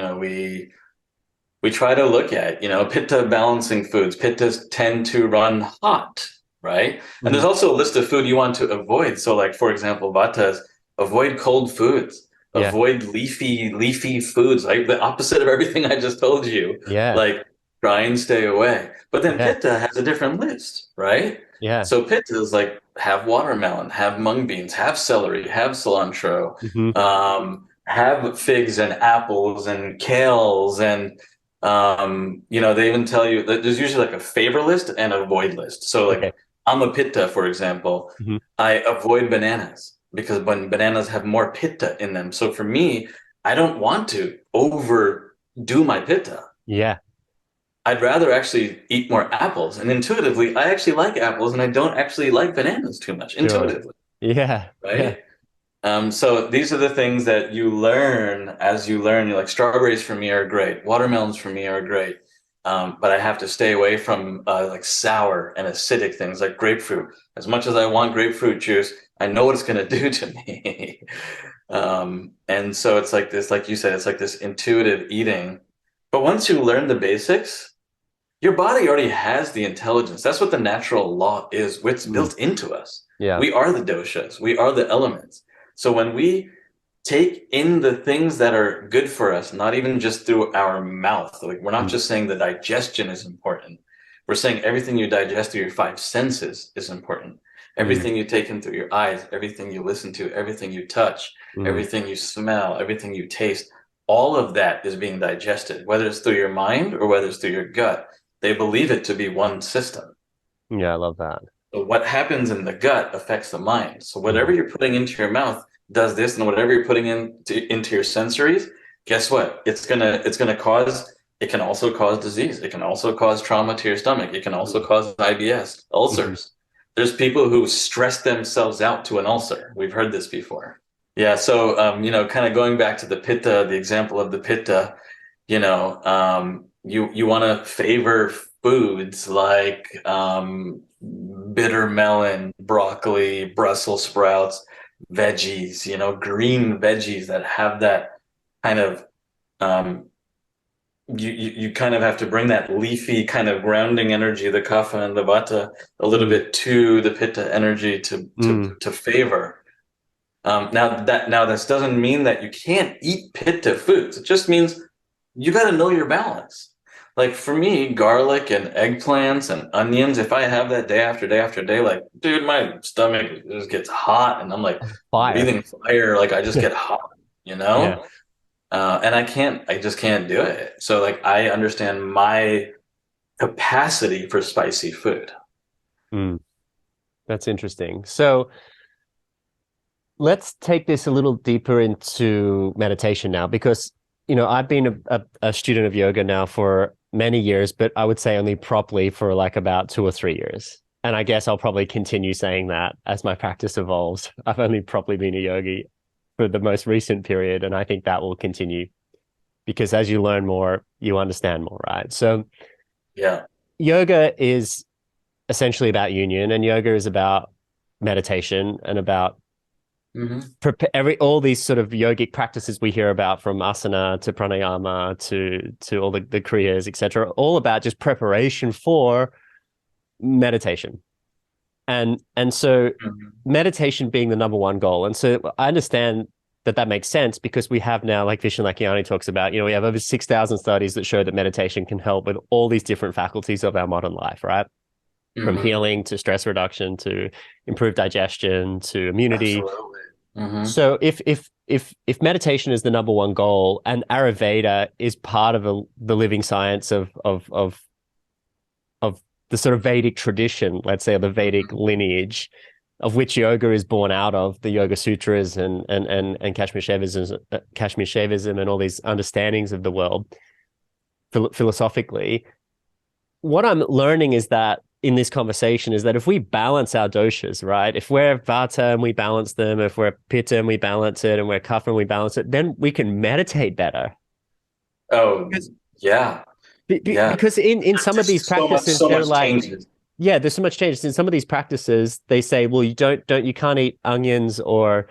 we try to look at, pitta balancing foods. Pittas tend to run hot, right? And Hmm. there's also a list of food you want to avoid. So, like for example, vatas, avoid cold foods, Yeah. avoid leafy foods, like the opposite of everything I just told you. Yeah. Like try and stay away. But then Yeah. pitta has a different list, right? Yeah. So pitta is like have watermelon, have mung beans, have celery, have cilantro, Hmm. have figs and apples and kales and they even tell you that there's usually like a favor list and a avoid list. So Okay. like I'm a pitta, for example, Hmm. I avoid bananas because when bananas have more pitta in them. So for me, I don't want to overdo my pitta. Yeah. I'd rather actually eat more apples. And intuitively, I actually like apples and I don't actually like bananas too much Sure. intuitively, Yeah. Yeah. right? So these are the things that you learn as you learn. You're like strawberries for me are great, watermelons for me are great, but I have to stay away from like sour and acidic things like grapefruit. As much as I want grapefruit juice, I know what it's going to do to me. And so it's like this, like you said, it's like this intuitive eating. But once you learn the basics, your body already has the intelligence. That's what the natural law is. It's Mm. built into us. Yeah. We are the doshas. We are the elements. So when we take in the things that are good for us, not even just through our mouth, like we're not Mm. just saying the digestion is important. We're saying everything you digest through your five senses is important. Mm. Everything you take in through your eyes, everything you listen to, everything you touch, Mm. everything you smell, everything you taste, all of that is being digested, whether it's through your mind or whether it's through your gut. They believe it to be one system. Yeah, I love that. So what happens in the gut affects the mind. So whatever Mm. you're putting into your mouth does this, and whatever you're putting into your sensories, guess what? It's gonna cause. It can also cause disease. It can also cause trauma to your stomach. It can also Mm. cause IBS, Mhm. ulcers. There's people who stress themselves out to an ulcer. We've heard this before. Yeah. So kind of going back to the pitta, the example of the pitta, you want to favor foods like bitter melon, broccoli, Brussels sprouts, veggies, green veggies that have that kind of um, you kind of have to bring that leafy kind of grounding energy, the kapha and the vata, a little Mm. bit to the pitta energy to to Mm. to favor. Now this doesn't mean that you can't eat pitta foods. It just means you got to know your balance. Like for me, garlic and eggplants and onions, if I have that day after day after day, like, dude, my stomach just gets hot and I'm like Fire. breathing fire. Like I just get hot, you Yeah. know? And I just can't do it. So like I understand my capacity for spicy food. Mm. That's interesting. So let's take this a little deeper into meditation now, because I've been a student of yoga now for many years, but I would say only properly for like about 2 or 3 years. And I guess I'll probably continue saying that as my practice evolves. I've only properly been a yogi for the most recent period, and I think that will continue because as you learn more, you understand more, right? So Yeah. yoga is essentially about union, and yoga is about meditation and about Hmm. every all these sort of yogic practices we hear about from asana to pranayama to all the kriyas, etc., all about just preparation for meditation. And so Hmm. meditation being the number one goal. And so I understand that that makes sense because we have now, like Vishen Lakhiani talks about, we have over 6,000 studies that show that meditation can help with all these different faculties of our modern life, right? From Hmm. healing to stress reduction to improved digestion to immunity. Absolutely. Hmm. So if meditation is the number one goal and Ayurveda is part of the living science of the sort of Vedic tradition, let's say, of the Vedic Hmm. lineage, of which yoga is born out of, the Yoga Sutras and Kashmir Shaivism and all these understandings of the world philosophically. What I'm learning is that in this conversation is that if we balance our doshas, right? If we're vata and we balance them, if we're pitta and we balance it, and we're kapha and we balance it, then we can meditate better. Oh, Because yeah. Yeah. because in some of these Just so much, practices, so they're much like, changes. yeah, there's so much changes. In some of these practices, they say, well, you can't eat onions or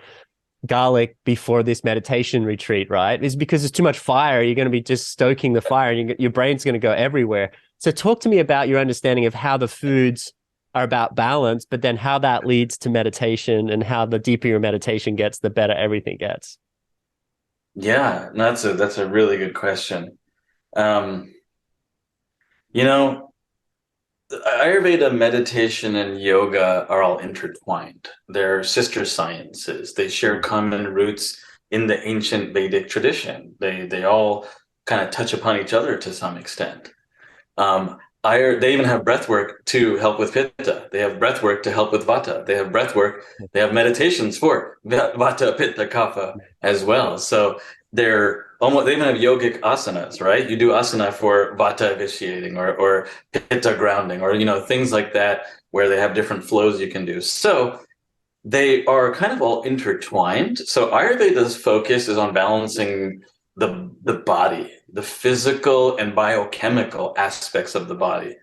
garlic before this meditation retreat, right? Is because there's too much fire. You're going to be just stoking the fire and your brain's going to go everywhere. So talk to me about your understanding of how the foods are about balance, but then how that leads to meditation and how the deeper your meditation gets, the better everything gets. Yeah, no, that's a really good question. Um, you know, Ayurveda, meditation, and yoga are all intertwined. They're sister sciences. They share Mm. common roots in the ancient Vedic tradition. They all kind of touch upon each other to some extent. They even have breath work to help with pitta. They have breath work to help with vata. They have breath work. They have meditations for vata, pitta, kapha as well. So they even have yogic asanas, right? You do asana for vata initiating or pitta grounding or, things like that where they have different flows you can do. So they are kind of all intertwined. So Ayurveda's focus is on balancing the body, the physical and biochemical aspects of the body.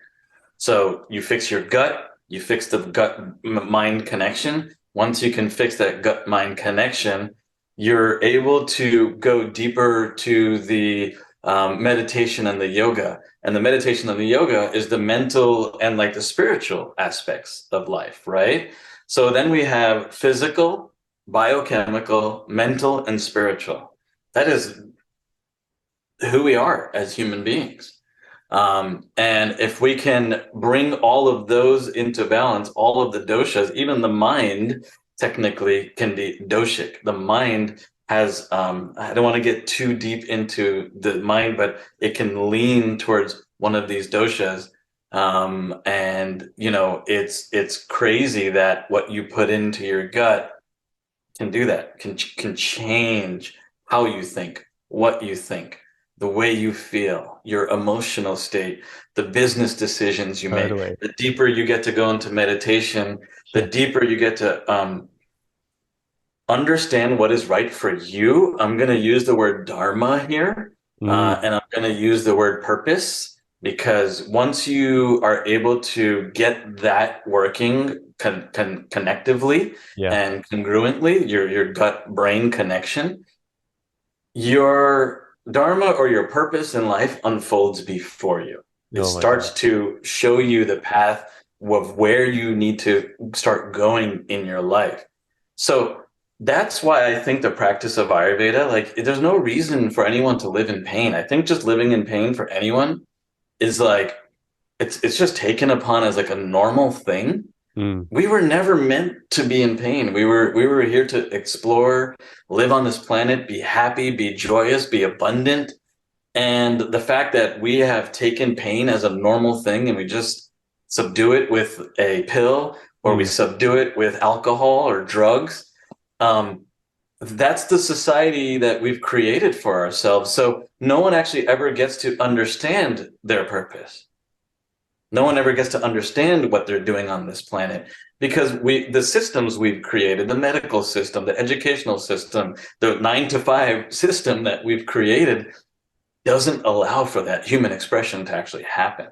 So you fix your gut, you fix the gut mind connection. Once you can fix that gut mind connection, you're able to go deeper to the meditation and the yoga. And the meditation and the yoga is the mental and like the spiritual aspects of life, right? So then we have physical, biochemical, mental, and spiritual. That is who we are as human beings. And if we can bring all of those into balance, all of the doshas, even the mind technically can be doshic. The mind has, I don't want to get too deep into the mind, but it can lean towards one of these doshas. And it's crazy that what you put into your gut can do that, can change how you think, what you think, the way you feel, your emotional state, the business decisions you make. Totally. The deeper you get to go into meditation, the Yeah. deeper you get to understand what is right for you. I'm going to use the word dharma here, Mm, and I'm going to use the word purpose because once you are able to get that working connectively yeah. and congruently, your gut brain connection, your dharma or your purpose in life unfolds before you. It Oh my God. starts to show you the path of where you need to start going in your life. So that's why I think the practice of Ayurveda, like, there's no reason for anyone to live in pain. I think just living in pain for anyone is like, it's just taken upon as like a normal thing. Mm, We were never meant to be in pain. We were here to explore, live on this planet, be happy, be joyous, be abundant. And the fact that we have taken pain as a normal thing and we just subdue it with a pill or we mm, subdue it with alcohol or drugs, um, That's the society that we've created for ourselves. So no one actually ever gets to understand their purpose. No one ever gets to understand what they're doing on this planet because the systems we've created, the medical system, the educational system, the 9 to 5 system that we've created doesn't allow for that human expression to actually happen.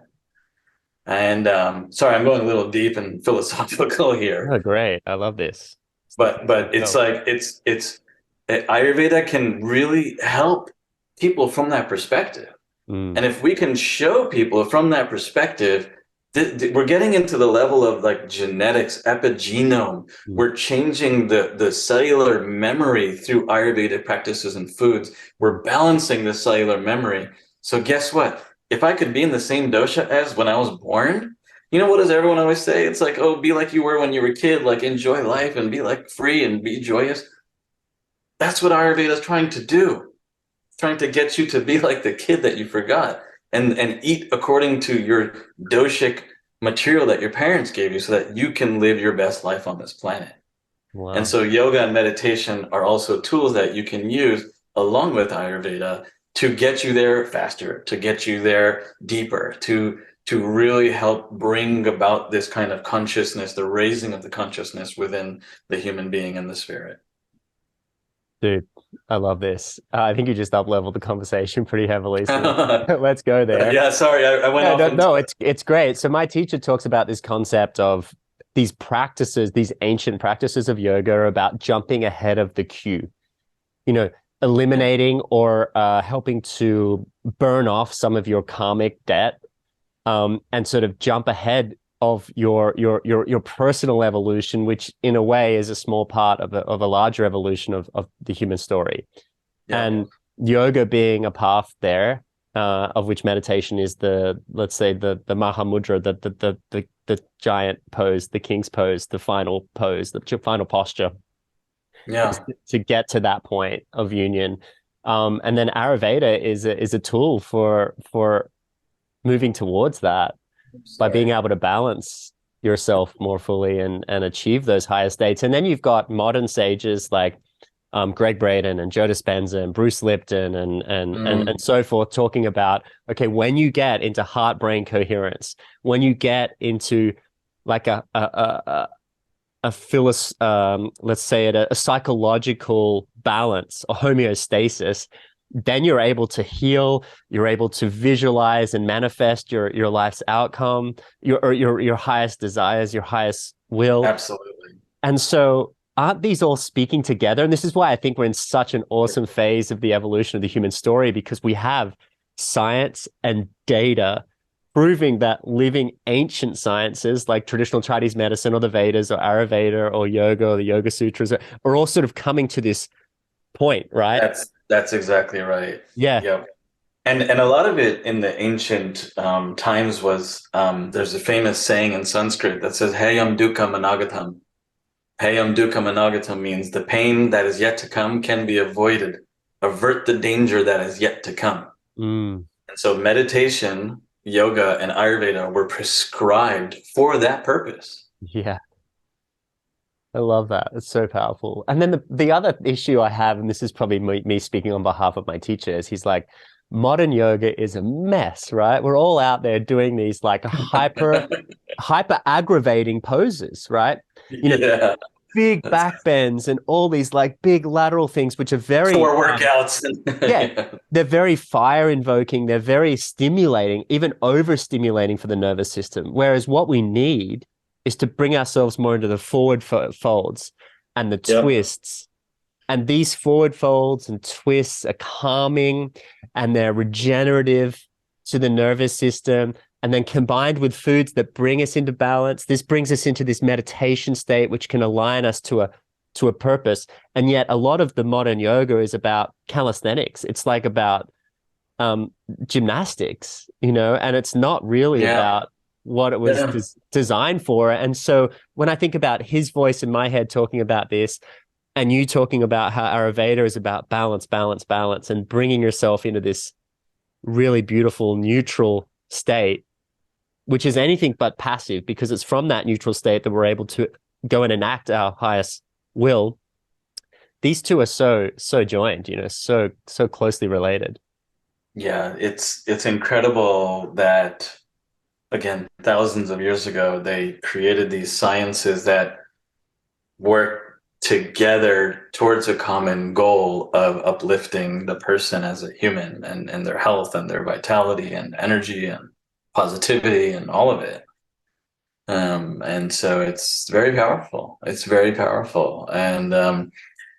And sorry, I'm going a little deep and philosophical here, Oh, great. I love this. but it's Oh. like it's Ayurveda can really help people from that perspective. Mm, And if we can show people from that perspective, we're getting into the level of like genetics, epigenome. mm. We're changing the cellular memory through Ayurvedic practices and foods. We're balancing the cellular memory. So guess what? If I could be in the same dosha as when I was born, what does everyone always say? It's like, oh, be like you were when you were a kid, like enjoy life and be like free and be joyous. That's what Ayurveda is trying to do, trying to get you to be like the kid that you forgot and eat according to your doshic material that your parents gave you so that you can live your best life on this planet. And Wow. so yoga and meditation are also tools that you can use along with Ayurveda to get you there faster, to get you there deeper, to really help bring about this kind of consciousness, the raising of the consciousness within the human being and the spirit. Dude, I love this. I think you just up-leveled the conversation pretty heavily, so let's go there. Yeah, sorry, I went No, off no, into no, it's great. So my teacher talks about this concept of these practices, these ancient practices of yoga are about jumping ahead of the queue, you know, yeah. eliminating or helping to burn off some of your karmic debt, and sort of jump ahead of your personal evolution, which in a way is a small part of a larger evolution of the human story. Yeah. And yoga being a path there, of which meditation is let's say the Mahamudra, the giant pose, the king's pose, the final pose, the final posture, is Yeah. to get to that point of union. And then Ayurveda is a tool for moving towards that by being Sorry. able to balance yourself more fully and achieve those higher states. And then you've got modern sages like Greg Braden and Joe Dispenza and Bruce Lipton and Mm, so forth, talking about, okay, when you get into heart brain coherence, when you get into like let's say it a psychological balance, a homeostasis, then you're able to heal, you're able to visualize and manifest your life's outcome, your highest desires, your highest will. absolutely. And so aren't these all speaking together? And this is why I think we're in such an awesome phase of the evolution of the human story, because we have science and data proving that living ancient sciences like traditional Chinese medicine or the Vedas or Ayurveda or yoga or the Yoga Sutras are all sort of coming to this point, right? That's exactly right. Yeah. Yep. And a lot of it in the ancient times was there's a famous saying in Sanskrit that says Hayam Dukkham Anagatam. Hayam Dukkham Anagatam means the pain that is yet to come can be avoided. Avert the danger that is yet to come. Mm, And so meditation, yoga, and Ayurveda were prescribed for that purpose. yeah. I love that. It's so powerful. And then the other issue I have, and this is probably me speaking on behalf of my teacher, is he's like, modern yoga is a mess, right? We're all out there doing these like hyper aggravating poses, right? You know, Yeah. big That's back bends and all these like big lateral things, which are very, core workouts. yeah, Yeah. they're very fire invoking. They're very stimulating, even overstimulating for the nervous system. Whereas what we need is to bring ourselves more into the forward folds and the Yep. twists. And these forward folds and twists are calming and they're regenerative to the nervous system. And then combined with foods that bring us into balance, this brings us into this meditation state, which can align us to a purpose. And yet a lot of the modern yoga is about calisthenics. It's like about um, gymnastics, and it's not really Yeah. about what it was Yeah. designed for. And so when I think about his voice in my head talking about this, and you talking about how Ayurveda is about balance, balance, balance, and bringing yourself into this really beautiful neutral state, which is anything but passive, because it's from that neutral state that we're able to go and enact our highest will. these two are so joined, so closely related. Yeah, it's incredible that again, thousands of years ago, they created these sciences that work together towards a common goal of uplifting the person as a human and their health and their vitality and energy and positivity and all of it. And so it's very powerful. It's very powerful. And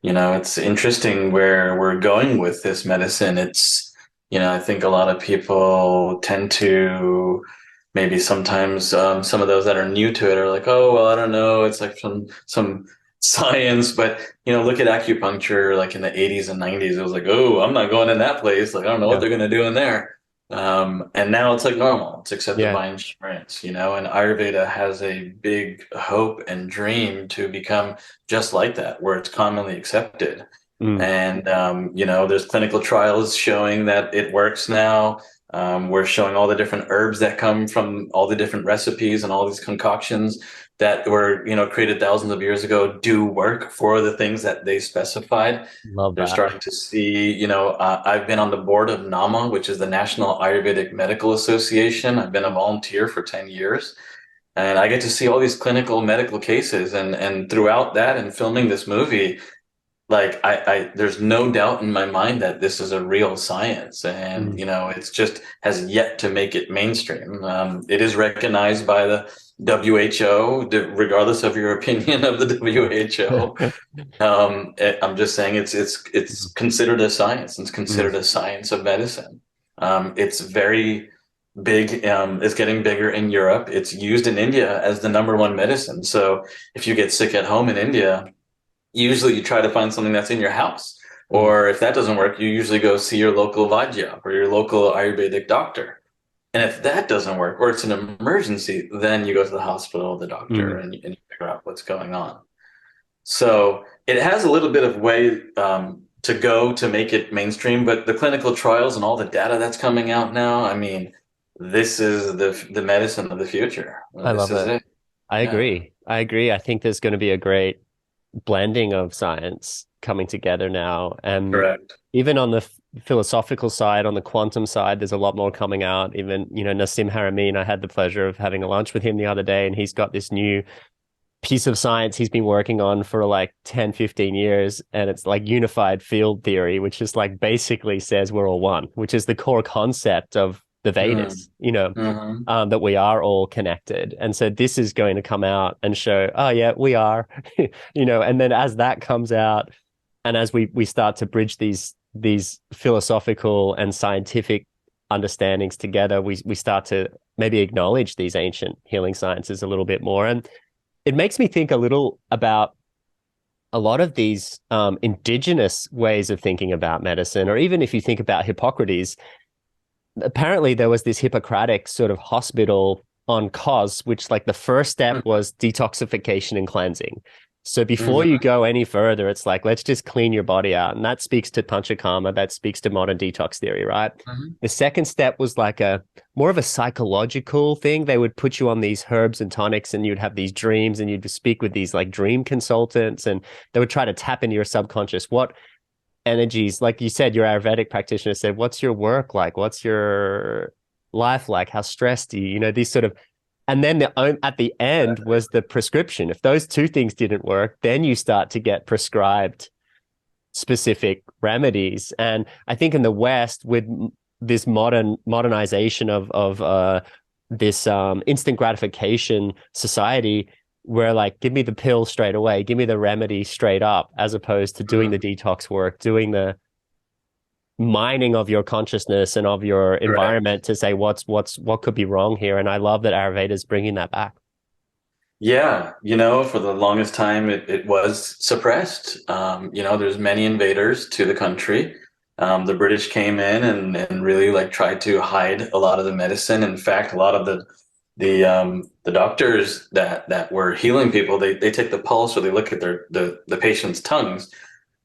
it's interesting where we're going with this medicine. I think a lot of people tend to maybe sometimes some of those that are new to it are like, oh, well, I don't know. It's like some science, but look at acupuncture like in the 80s and 90s. It was like, oh, I'm not going in that place. Like, I don't know what Yeah. they're going to do in there. And now it's like normal. It's accepted Yeah. by insurance, and Ayurveda has a big hope and dream to become just like that, where it's commonly accepted. Mm, And, there's clinical trials showing that it works now. We're showing all the different herbs that come from all the different recipes and all these concoctions that were, created thousands of years ago do work for the things that they specified. love They're that. starting to see, I've been on the board of NAMA, which is the National Ayurvedic Medical Association. I've been a volunteer for 10 years. And I get to see all these clinical medical cases and throughout that and filming this movie, like there's no doubt in my mind that this is a real science and Mm. it's just has yet to make it mainstream. It is recognized by the WHO, regardless of your opinion of the WHO. I'm just saying it's considered a science. It's Mm. considered a science of medicine. It's very big. It's getting bigger in Europe. It's used in India as the number one medicine. So if you get sick at home in India, usually you try to find something that's in your house. Mm. Or if that doesn't work, you usually go see your local Vaidya or your local Ayurvedic doctor. And if that doesn't work, or it's an emergency, then you go to the hospital, the doctor, Mm. and you figure out what's going on. So it has a little bit of way to go to make it mainstream, but the clinical trials and all the data that's coming out now, I mean, this is the medicine of the future. I This love is it. it. I Yeah, agree. I agree. I think there's going to be a great blending of science coming together now. And correct. even on the philosophical side, on the quantum side, there's a lot more coming out. Even, Nassim Haramein, I had the pleasure of having a lunch with him the other day, and he's got this new piece of science he's been working on for like 10, 15 years. And it's like unified field theory, which is like basically says we're all one, which is the core concept of the Mm. Vedas, Hmm. that we are all connected. And so this is going to come out and show, oh yeah, we are, and then as that comes out and as we start to bridge these philosophical and scientific understandings together, we start to maybe acknowledge these ancient healing sciences a little bit more. And it makes me think a little about a lot of these indigenous ways of thinking about medicine, or even if you think about Hippocrates, apparently there was this Hippocratic sort of hospital on Kos, which like the first step was detoxification and cleansing. So before you Hmm. go any further, it's like, let's just clean your body out. And that speaks to panchakarma, that speaks to modern detox theory, right? Hmm. The second step was like a more of a psychological thing. They would put you on these herbs and tonics and you'd have these dreams and you'd speak with these like dream consultants and they would try to tap into your subconscious. What energies, like you said, your Ayurvedic practitioner said, what's your work like? What's your life like? How stressed do you, these sort of, and then at the end was the prescription. If those two things didn't work, then you start to get prescribed specific remedies. And I think in the West, with this modernization of this instant gratification society, where like give me the pill straight away, give me the remedy straight up, as opposed to doing the Hmm. detox work, doing the mining of your consciousness and of your Correct. environment to say what could be wrong here. And I love that Ayurveda is bringing that back. Yeah, for the longest time it was suppressed. There's many invaders to the country. The British came in and really like tried to hide a lot of the medicine. In fact, a lot of the doctors that were healing people, they take the pulse or they look at the patient's tongues.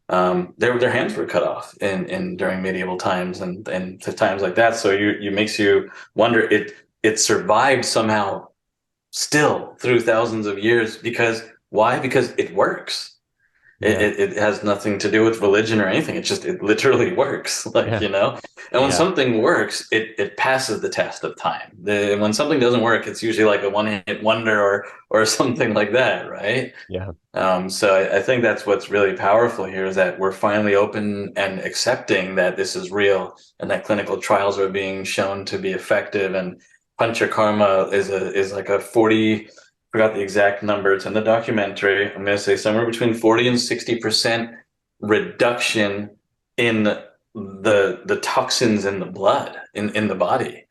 Their hands were cut off in during medieval times and to times like that. So you makes you wonder it survived somehow still through thousands of years because why? Because it works. It, Yeah. it it has nothing to do with religion or anything. It literally works, like, Yeah. you know. And when Yeah. something works, it passes the test of time. When something doesn't work, it's usually like a one-hit wonder or something like that, right? Yeah. So I think that's what's really powerful here is that we're finally open and accepting that this is real and that clinical trials are being shown to be effective. And panchakarma is like a 40, forgot the exact number, it's in the documentary. I'm going to say somewhere between 40 and 60% reduction in the toxins in the blood in the body.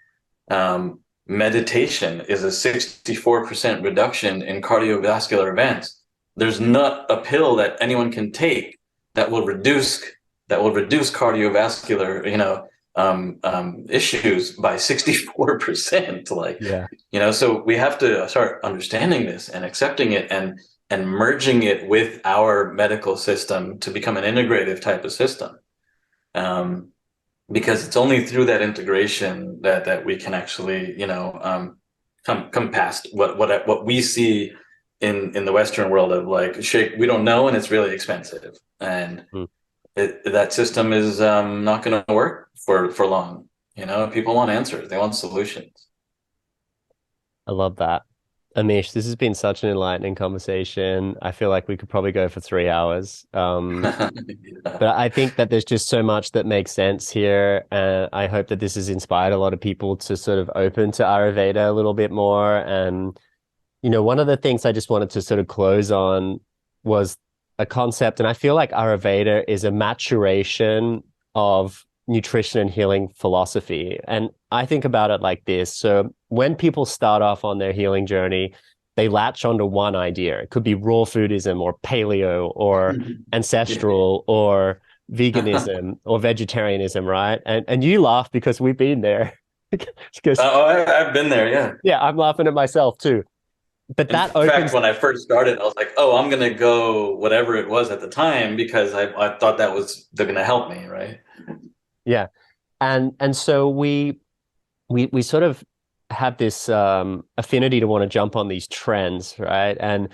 Meditation is a 64% reduction in cardiovascular events. There's not a pill that anyone can take that will reduce cardiovascular, issues by 64%. Like, Yeah. so we have to start understanding this and accepting it and merging it with our medical system to become an integrative type of system. Um, because it's only through that integration that we can actually come past what we see in the Western world of like shake we don't know and it's really expensive and Mm. that system is not going to work for long. People want answers, they want solutions. I love that. Amish, this has been such an enlightening conversation. I feel like we could probably go for 3 hours. Yeah. But I think that there's just so much that makes sense here. And I hope that this has inspired a lot of people to sort of open to Ayurveda a little bit more. And, one of the things I just wanted to sort of close on was a concept. And I feel like Ayurveda is a maturation of nutrition and healing philosophy. And I think about it like this. So when people start off on their healing journey, they latch onto one idea. It could be raw foodism or paleo or ancestral or veganism or vegetarianism, right? And you laugh because we've been there. Because Oh, I've been there, yeah. yeah, I'm laughing at myself too. But In that fact, opens, when I first started, I was like, "Oh, I'm gonna go whatever it was at the time because I thought that was they're gonna help me, right?" yeah. And so we sort of have this affinity to want to jump on these trends, right? And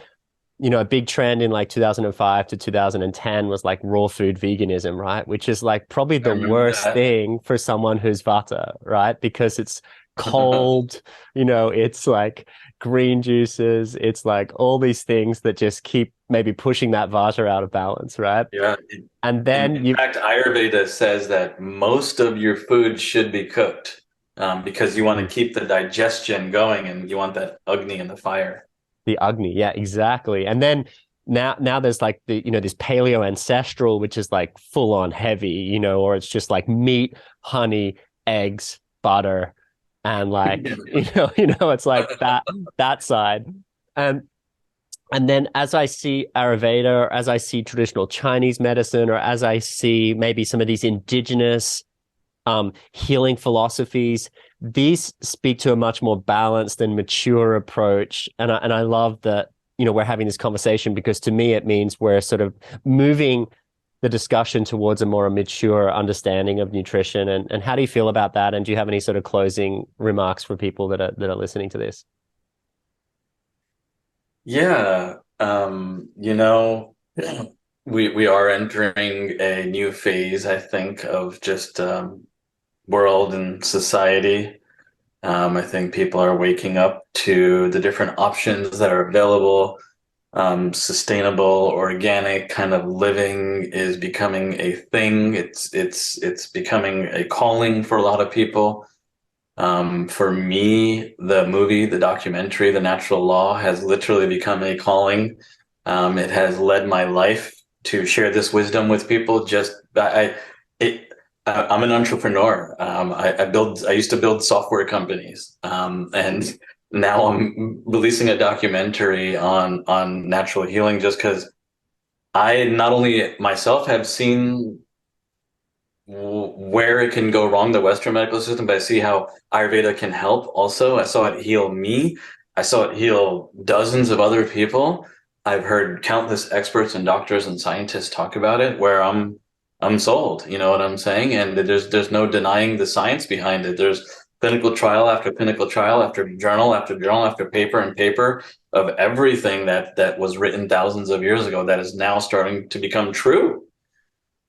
a big trend in like 2005 to 2010 was like raw food veganism, right? Which is like probably I the remember worst that. thing for someone who's Vata, right? Because it's cold, it's like green juices, it's like all these things that just keep maybe pushing that Vata out of balance, right? Yeah. And In, then in you fact, Ayurveda says that most of your food should be cooked because you want to keep the digestion going and you want that agni in the fire. the Agni, yeah, exactly. And then now there's like this paleo ancestral, which is like full on heavy, or it's just like meat, honey, eggs, butter, and like it's like that side. And and then as I see Ayurveda, or as I see traditional Chinese medicine, or as I see maybe some of these indigenous healing philosophies, these speak to a much more balanced and mature approach. And I love that, we're having this conversation because to me, it means we're sort of moving the discussion towards a more mature understanding of nutrition. And how do you feel about that? And do you have any sort of closing remarks for people that are listening to this? Yeah, we are entering a new phase, I think, of just world and society. I think people are waking up to the different options that are available. Sustainable, organic kind of living is becoming a thing. It's becoming a calling for a lot of people. For me, the documentary, The Natural Law, has literally become a calling. It has led my life to share this wisdom with people. I'm an entrepreneur. I used to build software companies, and now I'm releasing a documentary on natural healing just because I not only myself have seen where it can go wrong, the Western medical system, but I see how Ayurveda can help also. I saw it heal me. I saw it heal dozens of other people. I've heard countless experts and doctors and scientists talk about it where I'm sold, you know what I'm saying? And there's no denying the science behind it. There's clinical trial after clinical trial after journal after journal after paper and paper of everything that was written thousands of years ago that is now starting to become true.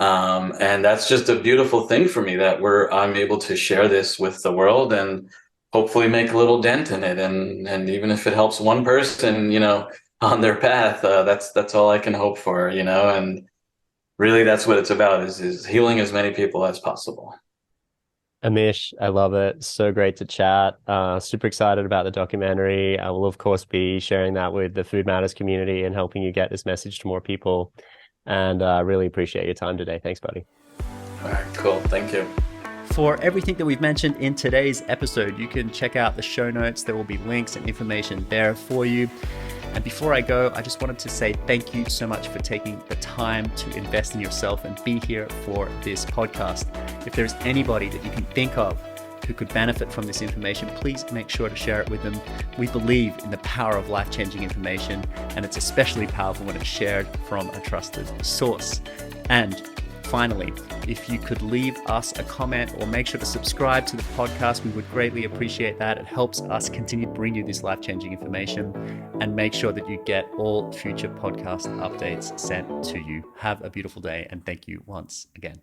And that's just a beautiful thing for me that I'm able to share this with the world and hopefully make a little dent in it. And even if it helps one person, on their path, that's all I can hope for, and really that's what it's about is healing as many people as possible. Amish, I love it. So great to chat. Super excited about the documentary. I will, of course, be sharing that with the Food Matters community and helping you get this message to more people. And I really appreciate your time today. Thanks, buddy. All right, cool. Thank you. For everything that we've mentioned in today's episode, you can check out the show notes. There will be links and information there for you. And before I go, I just wanted to say thank you so much for taking the time to invest in yourself and be here for this podcast. If there's anybody that you can think of who could benefit from this information, please make sure to share it with them. We believe in the power of life-changing information, and it's especially powerful when it's shared from a trusted source. And finally, if you could leave us a comment or make sure to subscribe to the podcast, we would greatly appreciate that. It helps us continue to bring you this life-changing information, and make sure that you get all future podcast updates sent to you. Have a beautiful day, and thank you once again.